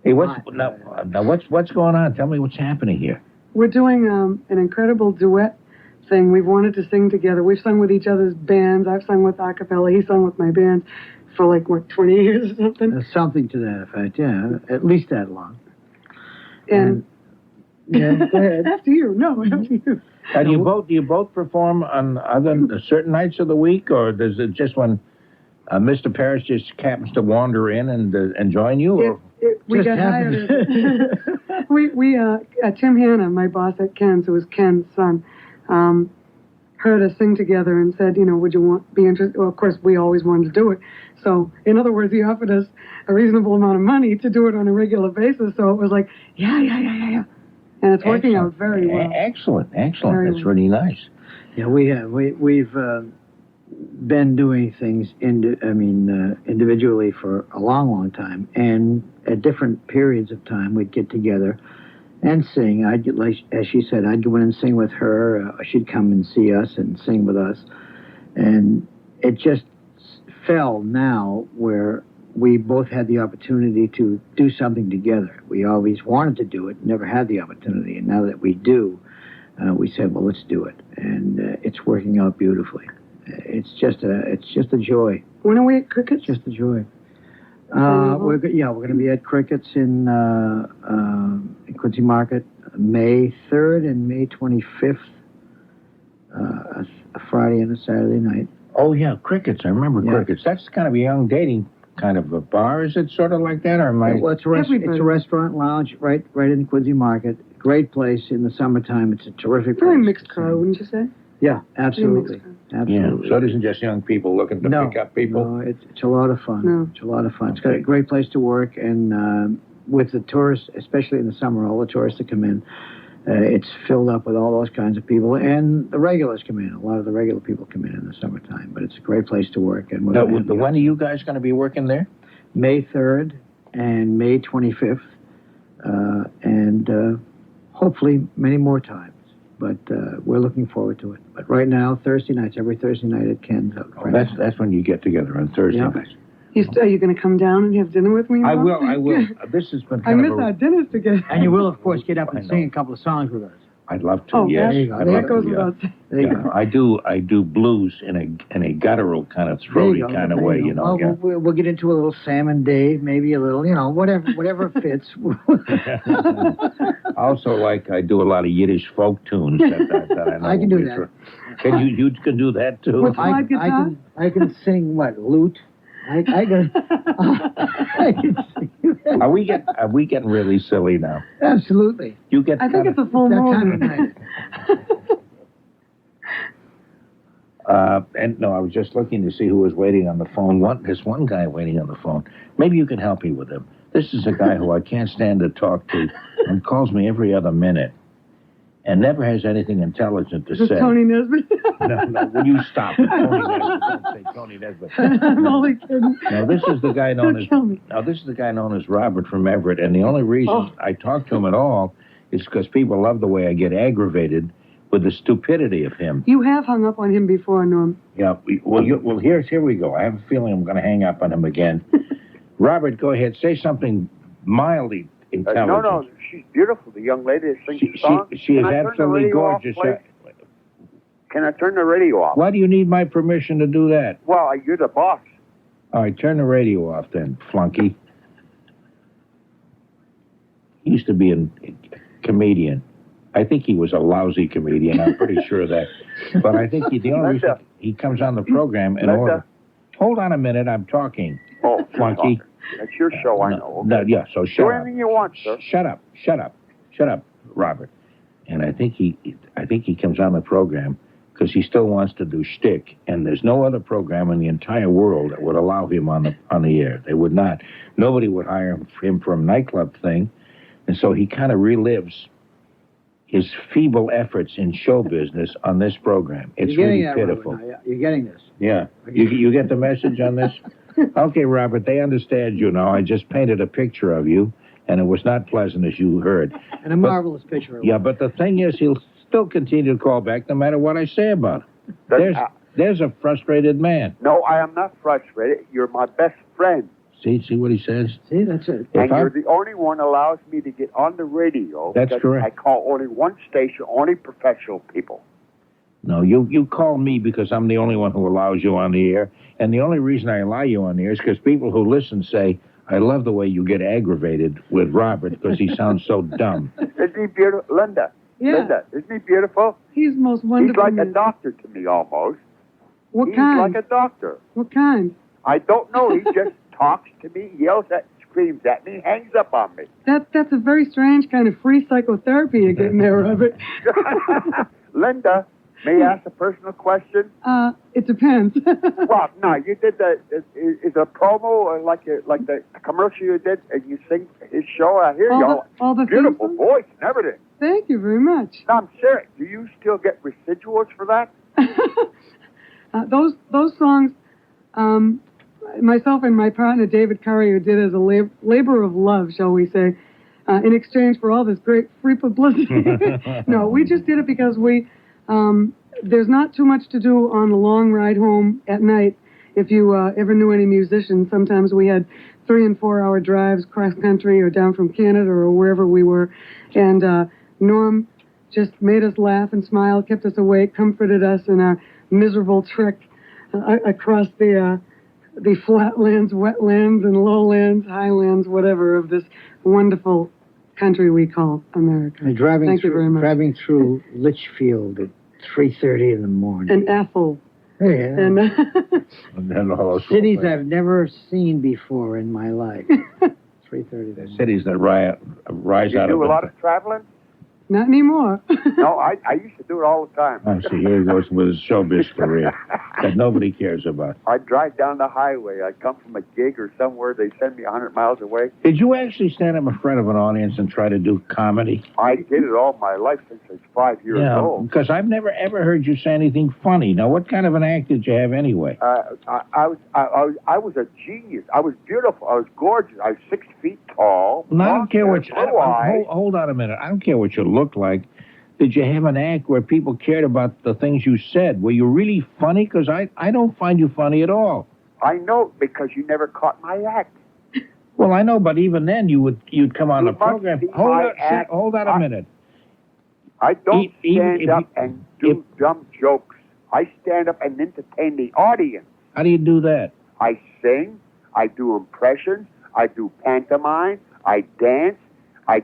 Hey, what's going on? Tell me what's happening here. We're doing an incredible duet thing. We've wanted to sing together. We've sung with each other's bands. I've sung with acapella. He's sung with my band for 20 years or something. Something to that effect, yeah. At least that long. And yeah, go ahead. After you. No, after you. Do you both perform on certain nights of the week, or does it just when Mr. Paris just happens to wander in and join you? Or? We got hired. Tim Hanna, my boss at Ken's, who was Ken's son, heard us sing together and said, would you be interested? Well, of course, we always wanted to do it. So, in other words, he offered us a reasonable amount of money to do it on a regular basis. So it was like, yeah. And it's working out very well. Excellent. That's really nice. Yeah, we've been doing things individually for a long time, and at different periods of time we'd get together and sing. As she said, I'd go in and sing with her. She'd come and see us and sing with us, and it just fell now where we both had the opportunity to do something together. We always wanted to do it, never had the opportunity, and now that we do, we said, well, let's do it, and it's working out beautifully. It's just a joy. When are we at Cricket? Just a joy. We're going to be at Crickets in Quincy Market, May 3rd and May 25th, a Friday and a Saturday night. Oh, yeah, Crickets. I remember Crickets. That's kind of a young dating kind of a bar. Is it sort of like that? Or am I... Well, it's a restaurant lounge right in Quincy Market. Great place in the summertime. It's a terrific place. Very mixed crowd, wouldn't you say? Yeah, absolutely. Absolutely. Yeah, so it isn't just young people looking to pick up people? No, it's a lot of fun. No. It's a lot of fun. It's got a great place to work, and with the tourists, especially in the summer, all the tourists that come in, it's filled up with all those kinds of people, and the regulars come in. A lot of the regular people come in the summertime, but it's a great place to work. And when are you guys going to be working there? May 3rd and May 25th, and hopefully many more times. But we're looking forward to it. But right now, Thursday nights, every Thursday night at Ken's. That's when you get together on Thursday nights. Are you going to come down and have dinner with me? I will. This has been I miss our dinners together. And you will, of course, get up and sing a couple of songs with us. I'd love to, yes. There you go. That goes without saying. There you go. I do blues in a guttural kind of throaty kind of way, you know. Well, we'll get into a little Sam and Dave, maybe a little, whatever fits. Also, I do a lot of Yiddish folk tunes that I know. I can do that. You can do that too. With slide guitar? I can sing lute. I can sing. Are we getting really silly now? Absolutely. You get. I think it's a full moon. And no, I was just looking to see who was waiting on the phone. There's one guy waiting on the phone. Maybe you can help me with him. This is a guy who I can't stand to talk to and calls me every other minute and never has anything intelligent to say. Is this Tony Nesbitt? No, will you stop it? Tony Nesbitt. Don't say Tony Nesbitt. I'm only kidding. No, this is the guy known as Robert from Everett, and the only reason I talk to him at all is because people love the way I get aggravated with the stupidity of him. You have hung up on him before, Norm. Yeah, well, here we go. I have a feeling I'm going to hang up on him again. Robert, go ahead. Say something mildly intelligent. No, she's beautiful. The young lady that sings the song. She is absolutely gorgeous. Can I turn the radio off? Why do you need my permission to do that? Well, you're the boss. All right, turn the radio off then, flunky. He used to be a comedian. I think he was a lousy comedian. I'm pretty sure of that. But I think the only reason he comes on the program in order. Hold on a minute, I'm talking. Oh, flunky. That's your show, I know. No, yeah, so shut up. Do anything you want, sir. Shut up, Robert. And I think he comes on the program because he still wants to do shtick, and there's no other program in the entire world that would allow him on the air. They would not. Nobody would hire him for a nightclub thing, and so he kind of relives his feeble efforts in show business on this program. It's really pitiful. You're getting this. Yeah. You get the message on this? Okay, Robert, they understand you now. I just painted a picture of you, and it was not pleasant, as you heard. And a marvelous picture of you. Yeah, but the thing is, he'll still continue to call back no matter what I say about him. There's a frustrated man. No, I am not frustrated. You're my best friend. See what he says? See, that's it. And you're the only one allows me to get on the radio. That's correct. I call only one station, only professional people. No, you call me because I'm the only one who allows you on the air. And the only reason I allow you on the air is because people who listen say, I love the way you get aggravated with Robert because he sounds so dumb. Isn't he beautiful? Linda. Yeah. Linda, isn't he beautiful? He's the most wonderful. He's like a doctor to me, almost. What He's kind? like a doctor. What kind? I don't know. He just talks to me, yells at, screams at me, hangs up on me. That's a very strange kind of free psychotherapy you're getting there, Robert. Linda, may I ask a personal question? It depends. Well, no, you did is a promo or like the commercial you did, and you sing his show. I hear all the beautiful voice and everything. Thank you very much. No, I'm serious. Do you still get residuals for that? Those songs, myself and my partner David Currier did as a labor of love, shall we say, in exchange for all this great free publicity. No, we just did it because there's not too much to do on the long ride home at night. If you ever knew any musicians, sometimes we had 3 and 4 hour drives cross country or down from Canada or wherever we were. And Norm just made us laugh and smile, kept us awake, comforted us in our miserable trek across the the flatlands, wetlands, and lowlands, highlands, whatever, of this wonderful country we call America. And driving Thank you very much. Driving through Litchfield at 3:30 in the morning. And Ethel. Yeah. And And then all those cities things. I've never seen before in my life. 3:30. The cities that rise You out do of a lot of traveling? not anymore. No, I used to do it all the time. Oh, see, here he goes with his showbiz career that nobody cares about. I'd drive down the highway. I'd come from a gig or somewhere. They send me 100 miles away. Did you actually stand up in front of an audience and try to do comedy? I did it all my life since I was 5 years old. Because I've never ever heard you say anything funny. Now, what kind of an act did you have anyway? I was a genius. I was beautiful. I was gorgeous. I was 6 feet tall. No, I don't care what you... blue eyes. Hold on a minute. I don't care what you looked like. Did you have an act where people cared about the things you said? Were you really funny? Because I don't find you funny at all. I know because you never caught my act. Well, I know, but even then you'd come on You the program. must see my act. Hold on a minute. I don't Even stand if up you- and do dumb jokes. I stand up and entertain the audience. How do you do that? I sing. I do impressions. I do pantomime. I dance. I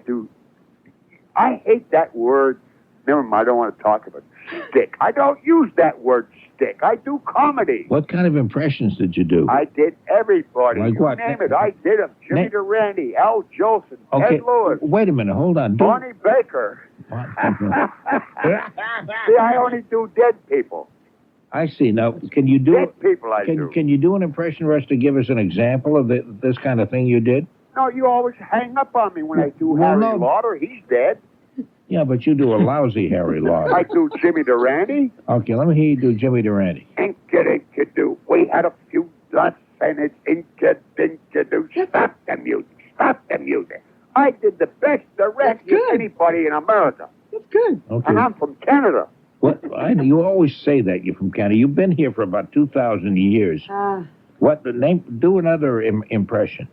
hate that word. Never mind, I don't want to talk about stick. I don't use that word stick. I do comedy. What kind of impressions did you do? I did everybody. Like you what? name it. I did them. Jimmy Durante, Al Jolson, Okay, Ted Lewis, wait a minute. Hold on. Bonnie Baker. See, I only do dead people. I see. Now, can you do Dead people I do. Can you do an impression for us to give us an example of this kind of thing you did? No, you always hang up on me when I do Well, Harry no. Lauder. He's dead. Yeah, but you do a lousy Harry Lauder. I do Jimmy Durante. Okay, let me hear you do Jimmy Durante. Inca-dinka-do. We had a few nuts and it's inca-dinka-do. Stop the music. Stop the music. I did the best direct That's of good. anybody in America. That's good. Okay. And I'm from Canada. What? You always say that you're from Canada. You've been here for about 2,000 years. What the name? Do another impression.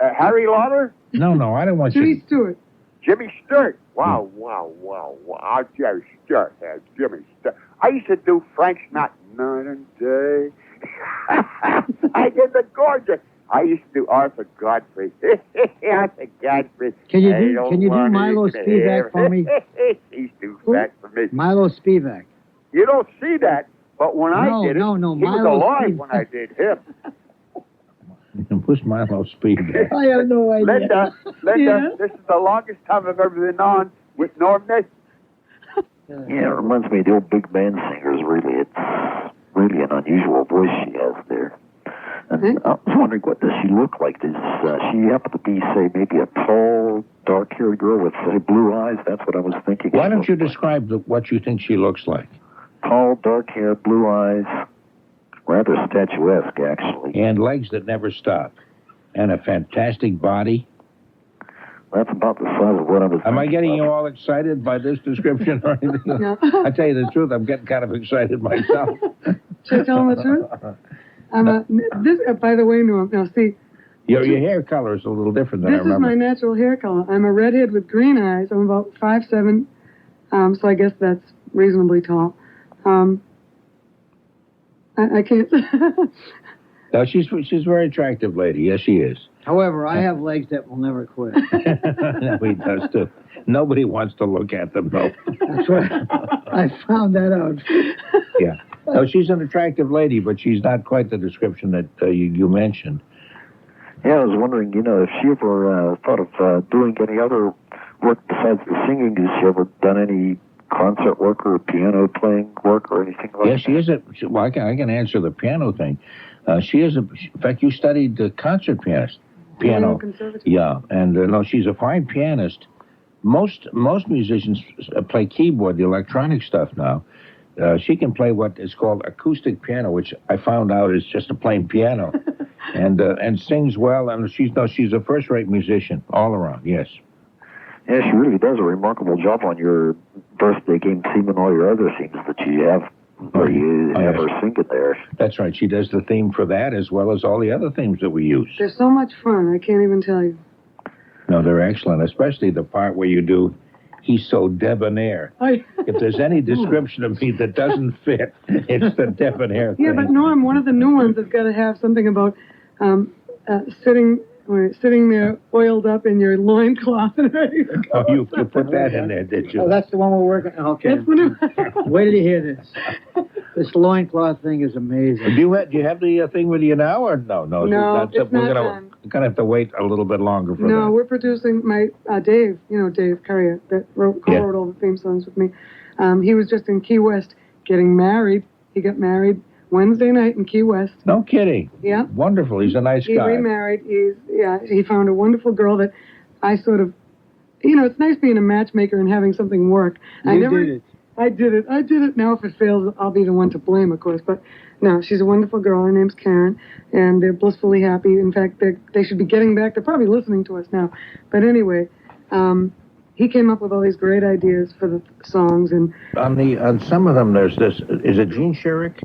Harry Lauder? No, I don't want Jimmy you. Stewart. Jimmy Stewart. Wow. Jerry Stewart. Jimmy Stewart. I used to do Frank Sinatra. Night and day. I did the gorgeous. I used to do Arthur Godfrey. Arthur Godfrey. Can you do Milo Spivak for me? He's too fat for me. Milo Spivak. You don't see that, but when I did it, no, he was Milo alive Spivak. when I did him. Push Milo Speed. I have no idea. Linda, this is the longest time I've ever been on with Norm Nesbitt. Yeah, it reminds me of the old big band singers, really. It's really an unusual voice she has there. And I was wondering, what does she look like? Does she happen to be, say, maybe a tall, dark-haired girl with, say, blue eyes? That's what I was thinking. Why don't you describe what you think she looks like? Tall, dark hair, blue eyes, rather statuesque, actually. And legs that never stop. And a fantastic body. That's about the size of what I was Am I thinking getting of. you all excited by this description or anything? No. I tell you the truth, I'm getting kind of excited myself. Should I tell him the truth? By the way, Norm, now see, Your hair color is a little different than I this is remember. my natural hair color. I'm a redhead with green eyes. I'm about 5'7", so I guess that's reasonably tall. I can't... No, she's a very attractive lady. Yes, she is. However, I have legs that will never quit. No, he does too. Nobody wants to look at them, though. That's right. I found that out. Yeah. No, she's an attractive lady, but she's not quite the description that you mentioned. Yeah, I was wondering, if she ever thought of doing any other work besides the singing. Has she ever done any concert work or piano playing work or anything like that? Yeah, she is well, I can answer the piano thing. She is in fact, you studied concert piano. Yeah, and no, she's a fine pianist. Most musicians play keyboard, the electronic stuff now. She can play what is called acoustic piano, which I found out is just a plain piano, and sings well. And she's a first-rate musician all around. Yes. Yeah, she really does a remarkable job on your birthday game theme and all your other themes that you have. Where you have her sing it there. That's right. She does the theme for that as well as all the other themes that we use. They're so much fun, I can't even tell you. No, they're excellent, especially the part where you do he's so debonair. If there's any description of me that doesn't fit, it's the debonair thing. Yeah, but Norm, one of the new ones has got to have something about sitting there oiled up in your loincloth and ready to go. Oh, you put that in there, did you? Oh, that's the one we're working on. Okay. That's the new Wait till you hear this. This loincloth thing is amazing. Do you have the thing with you now, or no? No, it's not done. We're gonna have to wait a little bit longer for that. No, we're producing my Dave. You know Dave Currier that wrote all the theme songs with me. He was just in Key West getting married. He got married Wednesday night in Key West. No kidding. Yeah. Wonderful. He's a nice He guy. remarried. He found a wonderful girl that I sort of, it's nice being a matchmaker and having something work. I did it. I did it. Now if it fails, I'll be the one to blame, of course. But no, she's a wonderful girl. Her name's Karen, and they're blissfully happy. In fact, they should be getting back. They're probably listening to us now. But anyway, he came up with all these great ideas for the songs. And on some of them, there's this. Is it Gene Sherrick?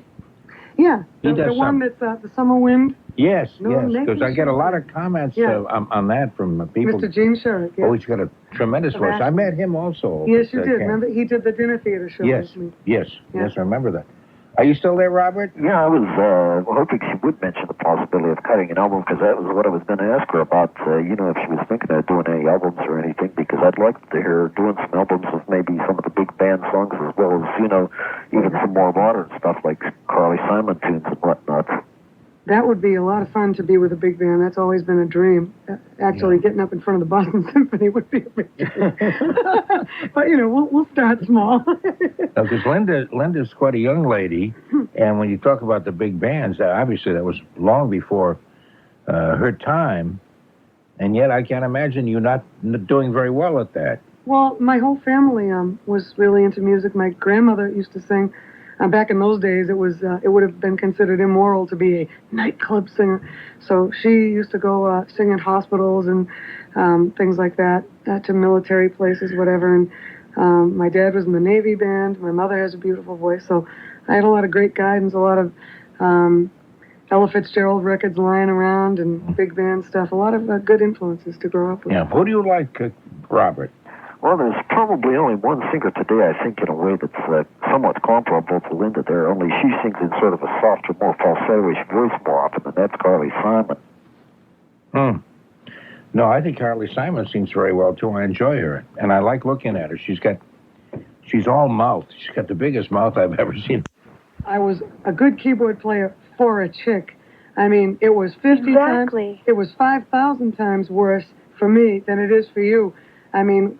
Yeah, He the does one that's the Summer Wind. Yes, No, because I get a lot of comments on that from people. Mr. Gene Sherrick. Yeah. Oh, he's got a tremendous voice. I met him also. Yes, you did. Remember, he did the dinner theater show Yes, with me. yes, I remember that. Are you still there, Robert? Yeah, I was hoping she would mention the possibility of cutting an album, because that was what I was going to ask her about, if she was thinking of doing any albums or anything, because I'd like to hear her doing some albums of maybe some of the big band songs, as well as, even some more modern stuff like Carly Simon tunes and whatnot. That would be a lot of fun to be with a big band. That's always been a dream. Actually, getting up in front of the Boston Symphony would be a big dream. But, we'll start small. Because Linda's quite a young lady, and when you talk about the big bands, obviously that was long before her time, and yet I can't imagine you not doing very well at that. Well, my whole family was really into music. My grandmother used to sing. Back in those days, it would have been considered immoral to be a nightclub singer. So she used to go sing at hospitals and things like that, to military places, whatever. And my dad was in the Navy band. My mother has a beautiful voice. So I had a lot of great guidance, a lot of Ella Fitzgerald records lying around and big band stuff. A lot of good influences to grow up with. Yeah. Who do you like, Robert? Well, there's probably only one singer today, I think, in a way that's somewhat comparable to Linda there, only she sings in sort of a softer, more falsetto-ish voice more often, and that's Carly Simon. No, I think Carly Simon sings very well, too. I enjoy her, and I like looking at her. She's all mouth. She's got the biggest mouth I've ever seen. I was a good keyboard player for a chick. I mean, it was 50 times, it was 5,000 times worse for me than it is for you. I mean,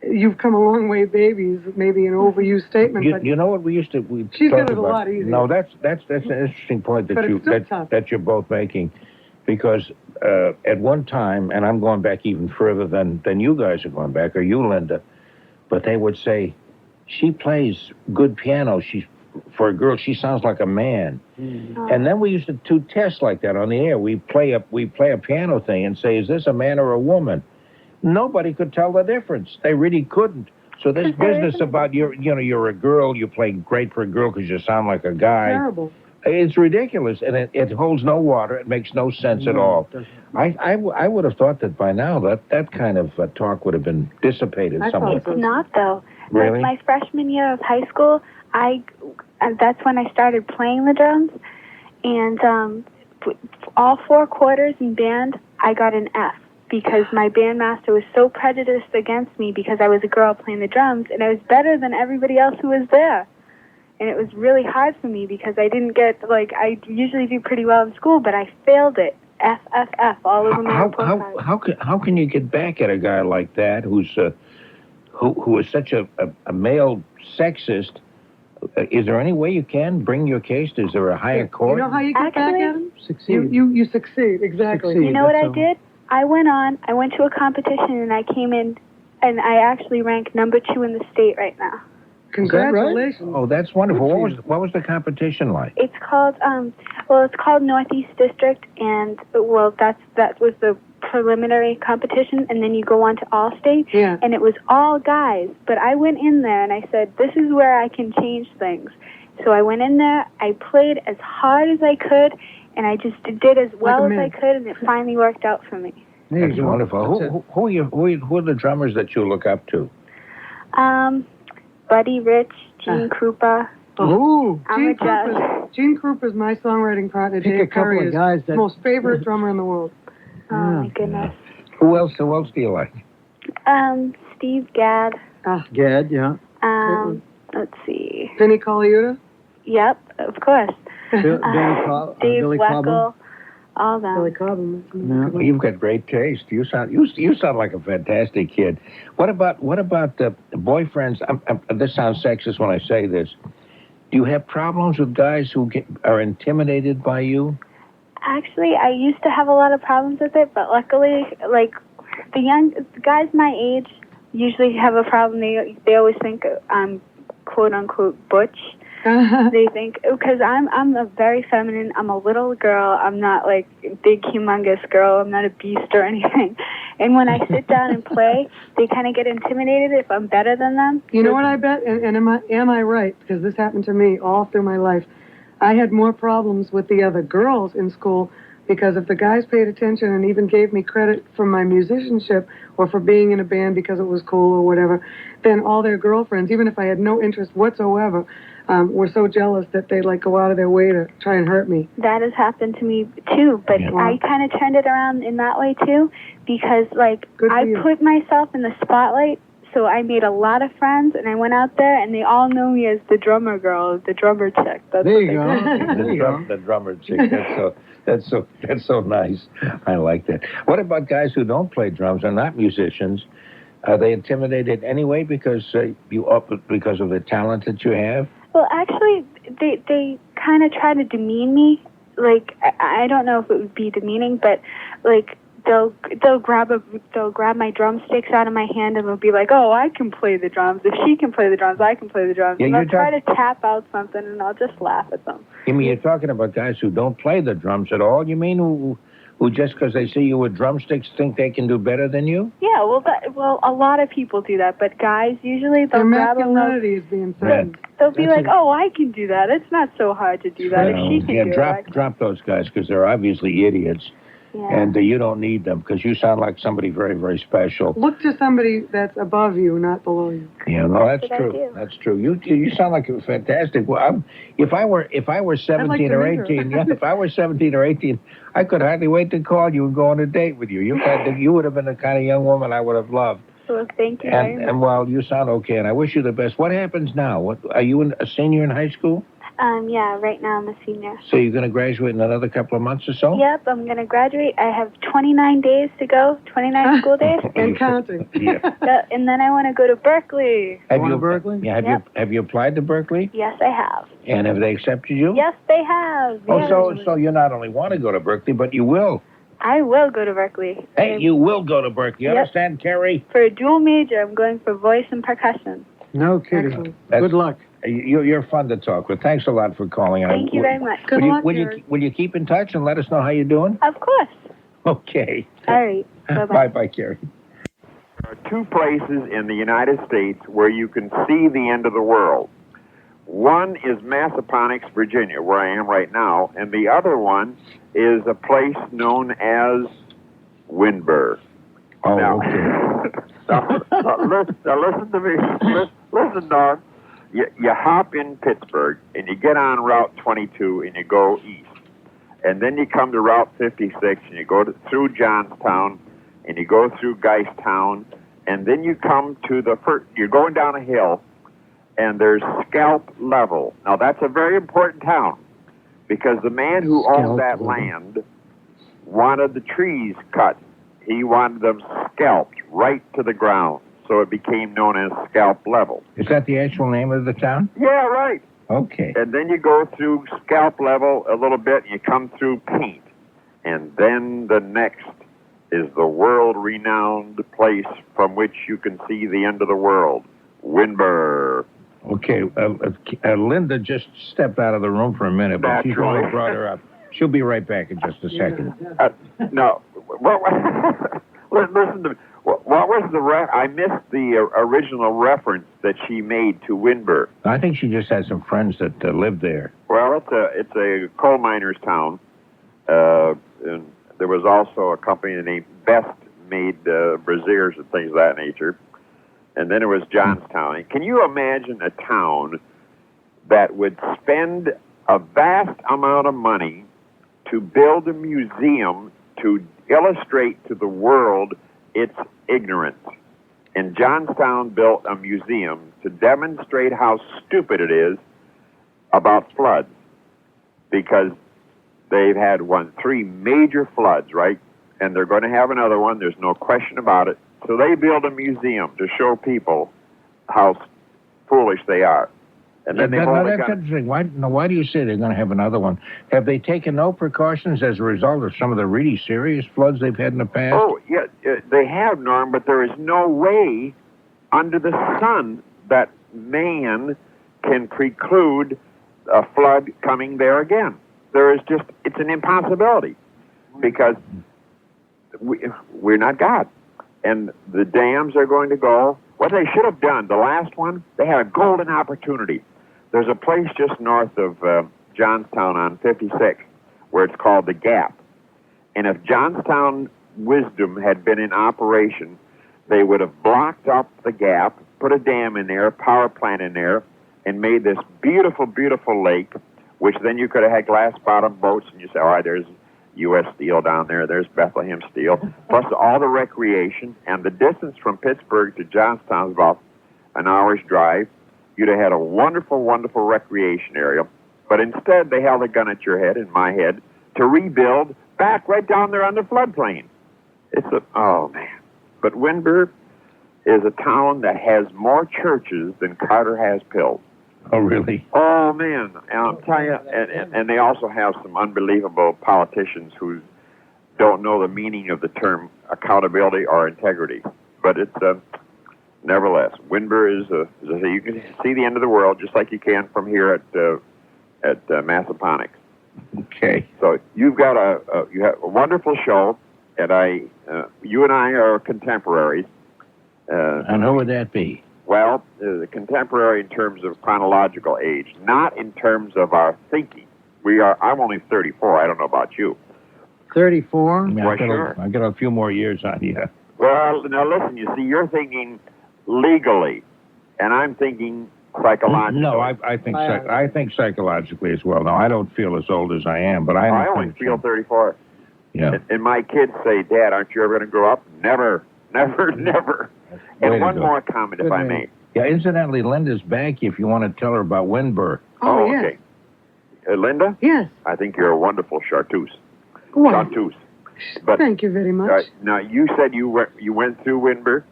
you've come a long way, babies. Maybe an overused statement, but you know what she's got it a lot easier. No, that's an interesting point that you're both making, because at one time, and I'm going back even further than you guys are going back, or you, Linda, but they would say she plays good piano. For a girl, she sounds like a man. And then we used to do tests like that on the air. We play a piano thing and say, is this a man or a woman? Nobody could tell the difference. They really couldn't. So this business about you're a girl, you play great for a girl because you sound like a guy. Terrible. It's ridiculous, and it holds no water. It makes no sense at all. I would have thought that by now that kind of talk would have been dissipated somewhat. It's not, though. Really? Like my freshman year of high school, that's when I started playing the drums, and all 4 quarters in band, I got an F. Because my bandmaster was so prejudiced against me because I was a girl playing the drums, and I was better than everybody else who was there. And it was really hard for me because I didn't get, I usually do pretty well in school, but I failed it. F, F, F, all over my report card. How can you get back at a guy like that who is such a male sexist? Is there any way you can bring your case? Is there a higher court? You know how you get back at him? Succeed. You succeed, exactly. You know what I did? I went to a competition, and I came in, and I actually rank number 2 in the state right now. Congratulations. Right? Oh, that's wonderful. What was the competition like? It's called, it's called Northeast District, and, that was the preliminary competition, and then you go on to All-State, and it was all guys. But I went in there, and I said, this is where I can change things. So I went in there, I played as hard as I could, and I just did as well as I could, and it finally worked out for me. That's wonderful. Who are the drummers that you look up to? Buddy Rich, Gene Krupa. Ooh, Gene Krupa's my songwriting partner. Pick Dave a couple Perry of is guys that most favorite drummer in the world. Oh my goodness. Who else do you like? Steve Gadd. Gad, yeah. Let's see. Vinnie Colaiuta? Yep, of course. Dave Billy Weckl. All them. Billy Cobham. Well, you've got great taste. You sound like a fantastic kid. What about the boyfriends? This sounds sexist when I say this. Do you have problems with guys who are intimidated by you? Actually, I used to have a lot of problems with it, but luckily, like the guys my age usually have a problem. They always think I'm quote unquote butch. They think because I'm a very feminine. I'm a little girl. I'm not like a big humongous girl. I'm not a beast or anything. And when I sit down and play, they kind of get intimidated if I'm better than them. You know what I bet? And am I right? Because this happened to me all through my life. I had more problems with the other girls in school because if the guys paid attention and even gave me credit for my musicianship or for being in a band because it was cool or whatever, then all their girlfriends, even if I had no interest whatsoever, were so jealous that they'd like go out of their way to try and hurt me. That has happened to me too, but I kind of turned it around in that way too because like I put myself in the spotlight. So I made a lot of friends, and I went out there, and they all know me as the drummer girl, the drummer chick. That's there you go. The drummer chick. That's so nice. I like that. What about guys who don't play drums, are not musicians? Are they intimidated anyway because of the talent that you have? Well, actually, they kind of try to demean me. Like I don't know if it would be demeaning, but like. They'll grab my drumsticks out of my hand and they'll be like, "Oh, I can play the drums. If she can play the drums, I can play the drums." Yeah, and they'll try to tap out something, and I'll just laugh at them. You mean you're talking about guys who don't play the drums at all? You mean who just because they see you with drumsticks think they can do better than you? Yeah, well, a lot of people do that, but guys usually they'll grab them. Their masculinity is being threatened. They'll be like, "Oh, I can do that. It's not so hard to do that. If she can do it." Drop those guys because they're obviously idiots. Yeah. And you don't need them because you sound like somebody very, very special. Look to somebody that's above you, not below you. Yeah, no, that's true. That's true. You sound like a fantastic. Well, if I were 17 or 18, if I were 17 or 18, I could hardly wait to call you and go on a date with you. You would have been the kind of young woman I would have loved. Well, thank you very much. And well, you sound okay, and I wish you the best. What happens now? Are you a senior in high school? Yeah, right now I'm a senior. So you're going to graduate in another couple of months or so? Yep, I'm going to graduate. I have 29 days to go, 29 school days. And counting. Yeah. And then I want to go to Berkeley. Have you applied to Berkeley? Yes, I have. And have they accepted you? Yes, they have. So you not only want to go to Berkeley, but you will. I will go to Berkeley. Hey, you will go to Berkeley. You understand, Carrie? For a dual major, I'm going for voice and percussion. No kidding. Good luck. You're fun to talk with. Thanks a lot for calling. Thank you very much. Good luck, will you keep in touch and let us know how you're doing? Of course. Okay. All right. Bye-bye. Bye-bye, Carrie. There are two places in the United States where you can see the end of the world. One is Massaponax, Virginia, where I am right now, and the other one is a place known as Windber. Oh, now, okay. now listen to me. Listen, Don. You hop in Pittsburgh, and you get on Route 22, and you go east. And then you come to Route 56, and you go through Johnstown, and you go through Geistown, and then you come to you're going down a hill, and there's Scalp Level. Now, that's a very important town, because the man who owned that land wanted the trees cut. He wanted them scalped right to the ground. So it became known as Scalp Level. Is that the actual name of the town? Yeah, right. Okay. And then you go through Scalp Level a little bit, and you come through Paint. And then the next is the world-renowned place from which you can see the end of the world, Windber. Okay. Linda just stepped out of the room for a minute, but she's only brought her up. She'll be right back in just a second. No. Well, listen to me. What was I missed the original reference that she made to Windber. I think she just had some friends that live there. Well, it's a coal miner's town. And there was also a company named Best made brassieres and things of that nature. and then it was Johnstown. Can you imagine a town that would spend a vast amount of money to build a museum to illustrate to the world its ignorance? And Johnstown built a museum to demonstrate how stupid it is about floods, because they've had 3 major floods, right? And they're going to have another one. There's no question about it. So they build a museum to show people how foolish they are. And then that's interesting. Why do you say they're going to have another one? Have they taken no precautions as a result of some of the really serious floods they've had in the past? Oh, yeah, they have, Norm, but there is no way under the sun that man can preclude a flood coming there again. There is just, it's an impossibility, because we're not God. And the dams are going to go. What they should have done, the last one, they had a golden opportunity. There's a place just north of Johnstown on 56 where it's called the Gap. And if Johnstown wisdom had been in operation, they would have blocked up the Gap, put a dam in there, a power plant in there, and made this beautiful, beautiful lake, which then you could have had glass-bottom boats, and you say, all right, there's U.S. Steel down there, there's Bethlehem Steel, plus all the recreation, and the distance from Pittsburgh to Johnstown is about an hour's drive. You'd have had a wonderful, wonderful recreation area. But instead, they held a gun at your head, and my head, to rebuild back right down there on the floodplain. Oh, man. But Windber is a town that has more churches than Carter has pills. Oh, really? Oh, man. And I'll tell you, and they also have some unbelievable politicians who don't know the meaning of the term accountability or integrity. But it's... nevertheless, Windber is you can see the end of the world just like you can from here at Massaponax. Okay. So you've got you have a wonderful show, and you and I are contemporaries. And who would that be? Well, the contemporary in terms of chronological age, not in terms of our thinking. I'm only 34. I don't know about you. 34? Yeah, I've got a few more years on you. Well, now listen. You see, you're thinking legally, and I'm thinking psychologically. No, I think psychologically as well. No, I don't feel as old as I am, but I only feel 34. Yeah. And my kids say, Dad, aren't you ever going to grow up? Never, never, never. And one more comment, if I may. Yeah, incidentally, Linda's back if you want to tell her about Windber. Oh, okay. Linda? Yes. I think you're a wonderful chartreuse. Wow. Chartreuse. But, thank you very much. Now, you said you went through Windber?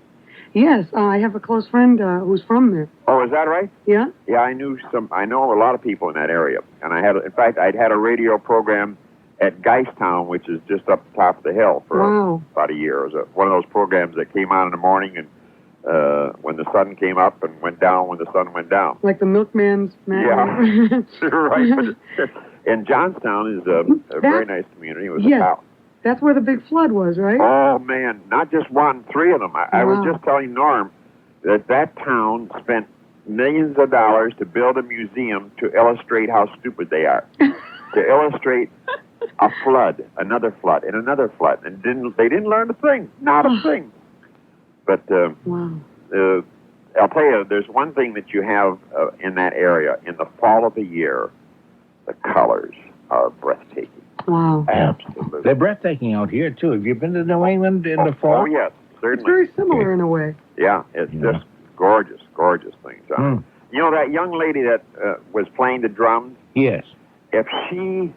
Yes, I have a close friend who's from there. Oh, is that right? Yeah. Yeah, I know a lot of people in that area, and I'd had a radio program at Geistown, which is just up the top of the hill for about a year. It was one of those programs that came on in the morning, and when the sun came up, and went down when the sun went down. Like the milkman's Yeah, right. And Johnstown is a very nice community. It was a town. That's where the big flood was, right? Oh, man, not just one, 3 of them. I was just telling Norm that town spent millions of dollars to build a museum to illustrate how stupid they are. To illustrate a flood, another flood, and another flood. And they didn't learn a thing. Not a thing. But I'll tell you, there's one thing that you have in that area. In the fall of the year, the colors are breathtaking. Wow. Absolutely. They're breathtaking out here, too. Have you been to New England in the fall? Oh, yes, certainly. It's very similar in a way. Yeah, it's just gorgeous, gorgeous things. You know that young lady that was playing the drums? Yes. If she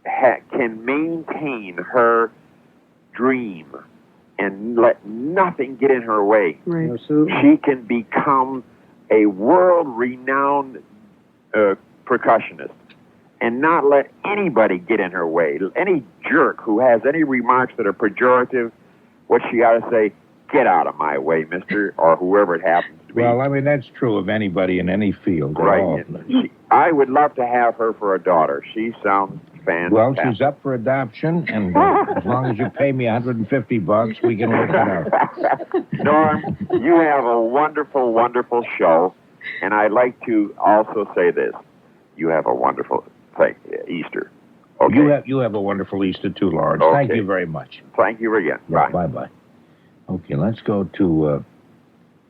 can maintain her dream and let nothing get in her way, right. She can become a world-renowned percussionist. And not let anybody get in her way. Any jerk who has any remarks that are pejorative, what she ought to say, get out of my way, mister, or whoever it happens to be. Well, I mean, that's true of anybody in any field. Right. I would love to have her for a daughter. She sounds fantastic. Well, she's up for adoption, and as long as you pay me $150, we can work it out. Norm, you have a wonderful, wonderful show, and I'd like to also say this. You have a wonderful... Easter. Okay. You have a wonderful Easter too, Lawrence. Okay. Thank you very much. Thank you again. Bye. Bye-bye. Okay, let's go to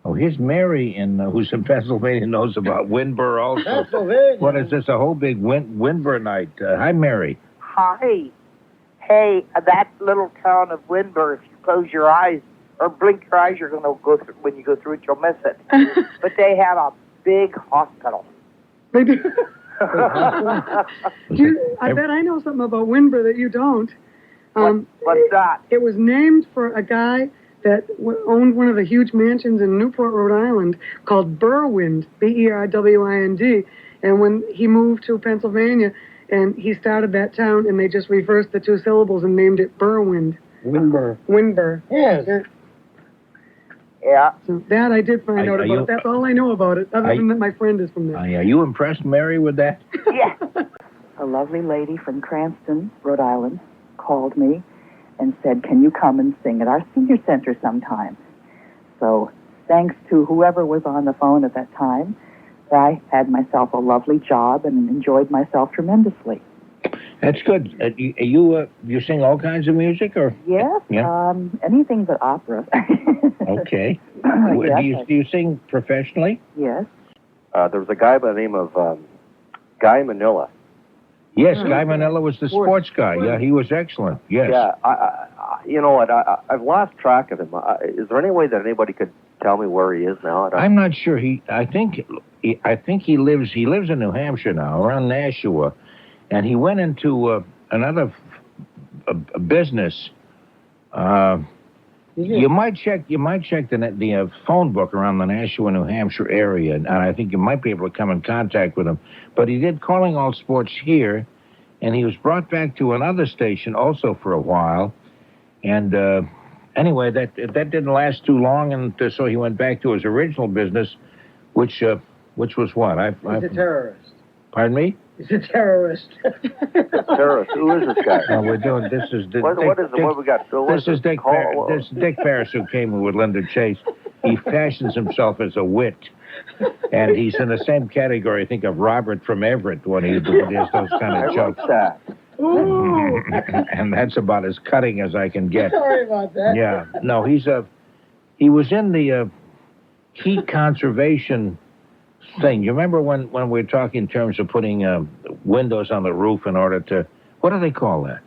Oh, here's Mary, who's in Pennsylvania, knows about Windber also. Pennsylvania. What is this? A whole big Windber night. Hi, Mary. Hi. Hey, that little town of Windber, if you close your eyes or blink your eyes, you're going to go through, when you go through it, you'll miss it. But they have a big hospital. They do. I bet I know something about Windber that you don't. What's that? It was named for a guy that owned one of the huge mansions in Newport, Rhode Island, called Berwind, Berwind. And when he moved to Pennsylvania, and he started that town, and they just reversed the two syllables and named it Berwind. Windber. Yes. Yeah. So that I did find out about. That's all I know about it, other than that my friend is from there. Are you impressed, Mary, with that? Yeah. A lovely lady from Cranston, Rhode Island, called me and said, can you come and sing at our senior center sometime? So thanks to whoever was on the phone at that time, I had myself a lovely job and enjoyed myself tremendously. That's good. You sing all kinds of music, or? Yes, Yeah. Anything but opera. Okay. Yes, Do you sing professionally? Yes. There was a guy by the name of Guy Manila. Yes, Guy Manila was the sports guy. Yeah, he was excellent. Yes. Yeah, you know what? I've lost track of him. Is there any way that anybody could tell me where he is now? I'm not sure. I think he lives in New Hampshire now, around Nashua, and he went into another business. You might check the phone book around the Nashua, New Hampshire area, and I think you might be able to come in contact with him. But he did Calling All Sports here, and he was brought back to another station also for a while. And anyway, that didn't last too long, and so he went back to his original business, which was what? He's a terrorist. Pardon me? He's a terrorist. Terrorist? Who is this guy? No, we're doing this is What we got? This is Dick Ferris, who came with Linda Chase. He fashions himself as a wit, and he's in the same category, I think, of Robert from Everett when he does those kind of jokes. That. And that's about as cutting as I can get. Sorry about that. Yeah. No, he was in the heat conservation thing. You remember when we were talking in terms of putting windows on the roof in order to, what do they call that?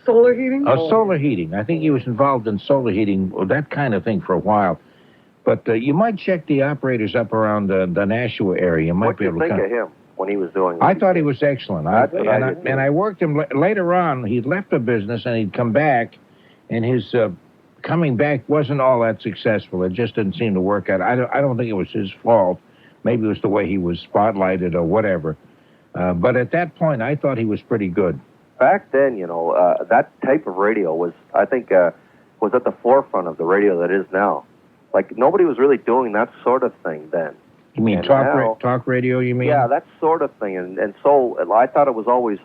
Solar heating? Solar heating. I think he was involved in solar heating, or that kind of thing, for a while. But you might check the operators up around the Nashua area. You might be able to. What do you think of him when he was doing? I thought he was excellent. I worked him later on. He'd left the business and he'd come back, and his coming back wasn't all that successful. It just didn't seem to work out. I don't think it was his fault. Maybe it was the way he was spotlighted or whatever. But at that point, I thought he was pretty good. Back then, that type of radio was, I think, was at the forefront of the radio that is now. Like, nobody was really doing that sort of thing then. You mean talk radio, you mean? Yeah, that sort of thing. And so I thought it was always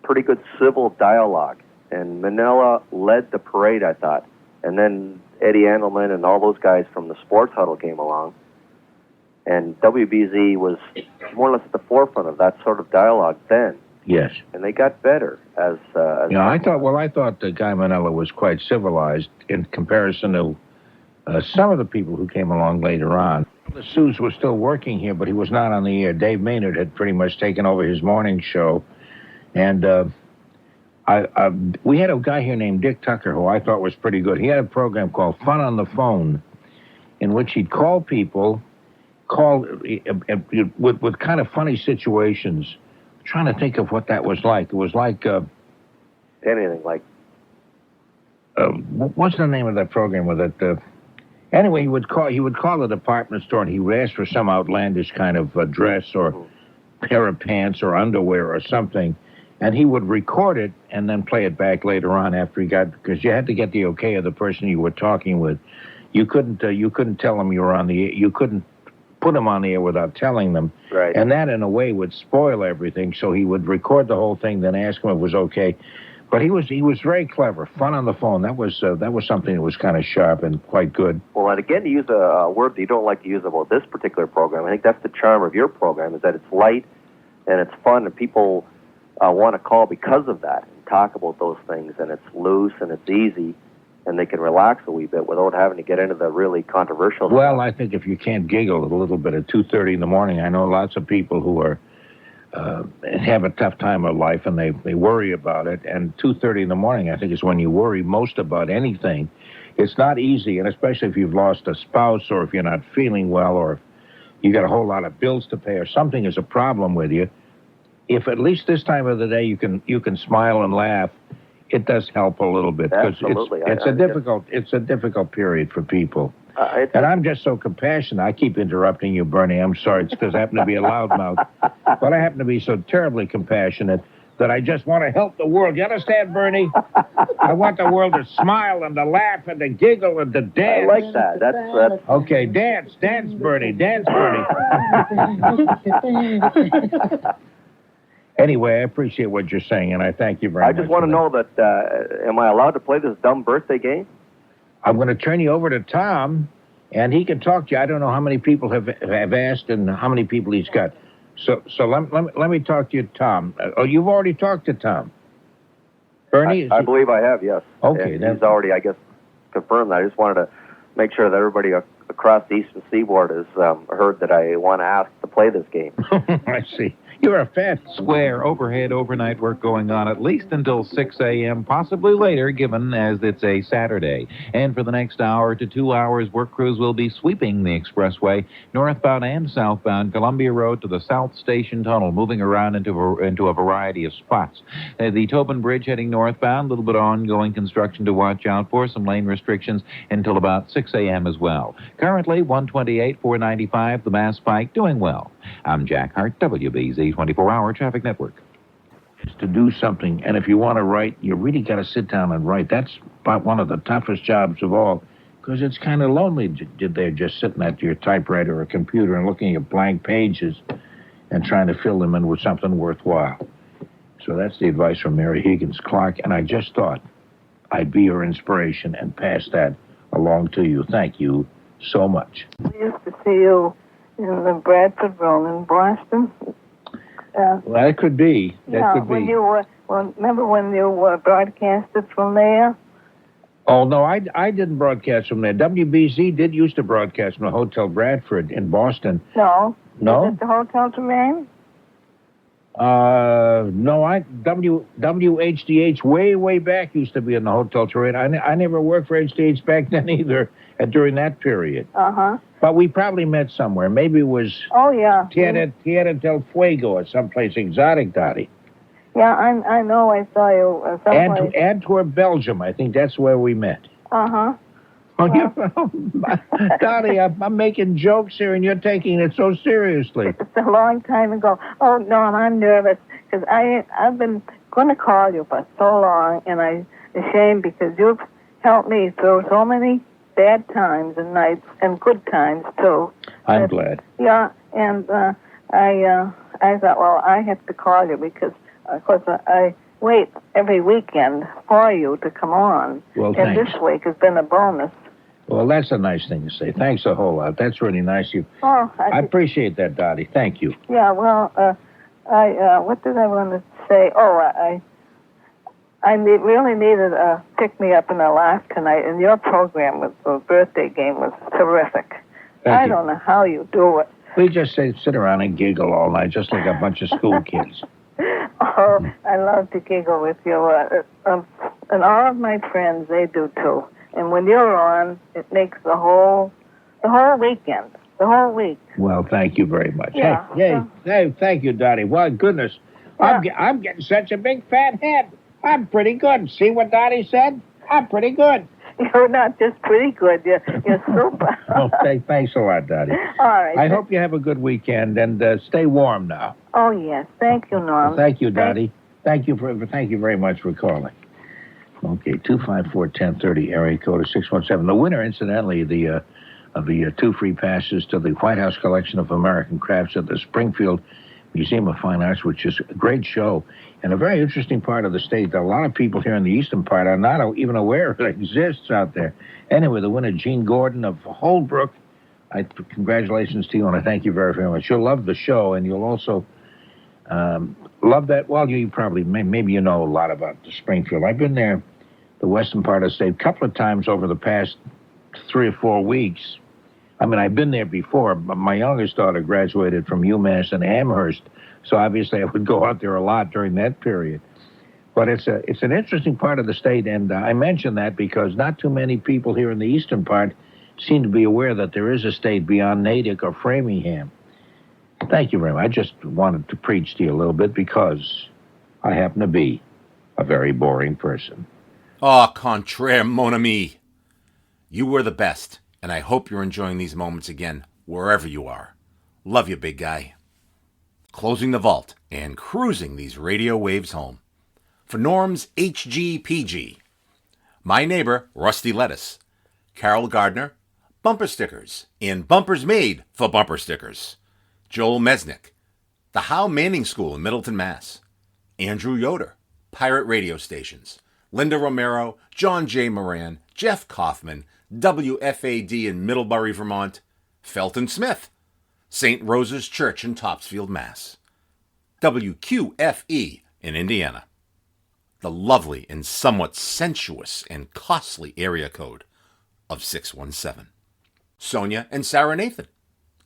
pretty good civil dialogue. And Manila led the parade, I thought. And then Eddie Andelman and all those guys from the Sports Huddle came along. And WBZ was more or less at the forefront of that sort of dialogue then. Yes. And they got better as I thought Guy Manila was quite civilized in comparison to some of the people who came along later on. The Suze was still working here, but he was not on the air. Dave Maynard had pretty much taken over his morning show. And we had a guy here named Dick Tucker, who I thought was pretty good. He had a program called Fun on the Phone, in which he'd call people, with kind of funny situations. I'm trying to think of what that was like. It was like anything like. What's the name of that program with it? Anyway, he would call the department store and he would ask for some outlandish kind of dress or pair of pants or underwear or something, and he would record it and then play it back later on after because you had to get the okay of the person you were talking with. You couldn't tell them you were on the air. You couldn't put them on the air without telling them. Right. And that, in a way, would spoil everything. So he would record the whole thing, then ask him if it was okay. But he was very clever. Fun on the phone. That was something that was kind of sharp and quite good. Well, and again, to use a word that you don't like to use about this particular program, I think that's the charm of your program, is that it's light and it's fun, and people want to call because of that and talk about those things, and it's loose and it's easy. and they can relax a wee bit without having to get into the really controversial stuff. Well, I think if you can't giggle a little bit at 2:30 in the morning, I know lots of people who are have a tough time of life and they worry about it. And 2:30 in the morning, I think, is when you worry most about anything. It's not easy, and especially if you've lost a spouse or if you're not feeling well or if you got a whole lot of bills to pay or something is a problem with you. If at least this time of the day you can smile and laugh, it does help a little bit because it's a difficult period for people. And I'm just so compassionate. I keep interrupting you, Bernie. I'm sorry. It's because I happen to be a loudmouth. But I happen to be so terribly compassionate that I just want to help the world. You understand, Bernie? I want the world to smile and to laugh and to giggle and to dance. I like that. That's Okay, dance, Bernie, dance, Bernie. Anyway, I appreciate what you're saying, and I thank you very much. I just want to know that, am I allowed to play this dumb birthday game? I'm going to turn you over to Tom, and he can talk to you. I don't know how many people have asked and how many people he's got. So let me talk to you, Tom. Oh, you've already talked to Tom. Bernie? I believe I have, yes. Okay. And he's already, I guess, confirmed that. I just wanted to make sure that everybody across the Eastern Seaboard has heard that I want to ask to play this game. I see. You're a fan. Square overhead overnight work going on at least until 6 a.m., possibly later, given as it's a Saturday. And for the next hour to 2 hours, work crews will be sweeping the expressway, northbound and southbound, Columbia Road to the South Station Tunnel, moving around into a variety of spots. The Tobin Bridge heading northbound, a little bit of ongoing construction to watch out for, some lane restrictions until about 6 a.m. as well. Currently, 128, 495, the Mass Pike, doing well. I'm Jack Hart, WBZ 24-Hour Traffic Network. Is to do something, and if you want to write, you really got to sit down and write. That's about one of the toughest jobs of all, because it's kind of lonely there just sitting at your typewriter or computer and looking at blank pages and trying to fill them in with something worthwhile. So that's the advice from Mary Higgins Clark, and I just thought I'd be your inspiration and pass that along to you. Thank you so much. We used to see you in the Bradford Room in Boston. Well, that could be. That could be. When you were, remember when you were broadcasted from there? Oh, no, I didn't broadcast from there. WBZ did used to broadcast from the Hotel Bradford in Boston. No. No? Was it the Hotel Tremaine? No, WHDH way back used to be in the Hotel Terrain. I never worked for HDH back then either, during that period. Uh-huh. But we probably met somewhere. Maybe it was Tierra del Fuego or someplace exotic, Dottie. Yeah, I know I saw you someplace. Antwerp, Belgium. I think that's where we met. Uh-huh. Dottie, I'm making jokes here, and you're taking it so seriously. It's a long time ago. Oh, no, I'm nervous, because I've been going to call you for so long, and I'm ashamed because you've helped me through so many bad times and nights, and good times, too. I'm glad. Yeah, and I thought, well, I have to call you because, of course, I wait every weekend for you to come on. Well, and thanks. This week has been a bonus. Well, that's a nice thing to say. Thanks a whole lot. That's really nice of you. Oh, I appreciate that, Dottie. Thank you. Yeah, well, what did I want to say? Oh, I really needed a pick-me-up in Alaska tonight, and your program with the birthday game was terrific. I don't know how you do it. We just sit around and giggle all night, just like a bunch of school kids. Oh, I love to giggle with you. And all of my friends, they do too. And when you're on, it makes the whole weekend, the whole week. Well, thank you very much. Yeah. Hey, thank you, Dottie. Well, goodness, yeah. I'm getting such a big fat head. I'm pretty good. See what Dottie said? I'm pretty good. You're not just pretty good. You're super. Oh, thanks a lot, Dottie. All right. I hope you have a good weekend, and stay warm now. Oh, yes. Thank you, Norm. Well, thank you, Dottie. Thank you very much for calling. Okay, 254-1030, area code is 617. The winner, incidentally, of the 2 free passes to the White House Collection of American Crafts at the Springfield Museum of Fine Arts, which is a great show and a very interesting part of the state that a lot of people here in the eastern part are not even aware it exists out there. Anyway, the winner, Gene Gordon of Holbrook, congratulations to you, and I thank you very, very much. You'll love the show, and you'll also love that. Well, you probably, maybe you know a lot about the Springfield. I've been there the western part of the state a couple of times over the past 3 or 4 weeks. I mean, I've been there before, but my youngest daughter graduated from UMass in Amherst, so obviously I would go out there a lot during that period. But it's an interesting part of the state, and I mention that because not too many people here in the eastern part seem to be aware that there is a state beyond Natick or Framingham. Thank you very much. I just wanted to preach to you a little bit because I happen to be a very boring person. Au contraire, mon ami. You were the best, and I hope you're enjoying these moments again, wherever you are. Love you, big guy. Closing the vault and cruising these radio waves home. For Norm's HGPG, my neighbor, Rusty Lettuce, Carol Gardner, bumper stickers, and bumpers made for bumper stickers. Joel Mesnick, the Howe Manning School in Middleton, Mass. Andrew Yoder, Pirate Radio Stations. Linda Romero, John J. Moran, Jeff Kaufman, WFAD in Middlebury, Vermont. Felton Smith, St. Rosa's Church in Topsfield, Mass. WQFE in Indiana. The lovely and somewhat sensuous and costly area code of 617. Sonia and Sarah Nathan,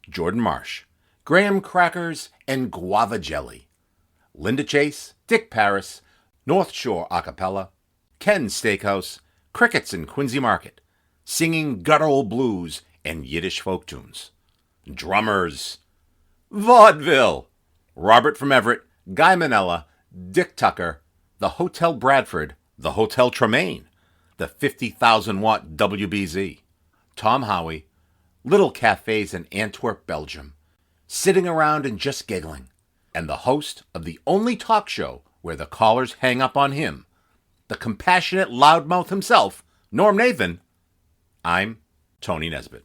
Jordan Marsh, Graham Crackers and Guava Jelly, Linda Chase, Dick Paris, North Shore Acapella, Ken Steakhouse, Crickets in Quincy Market, singing guttural blues and Yiddish folk tunes. Drummers, Vaudeville, Robert from Everett, Guy Manella, Dick Tucker, the Hotel Bradford, the Hotel Tremaine, the 50,000-watt WBZ, Tom Howie, little cafes in Antwerp, Belgium, sitting around and just giggling, and the host of the only talk show where the callers hang up on him, the compassionate loudmouth himself, Norm Nathan. I'm Tony Nesbitt.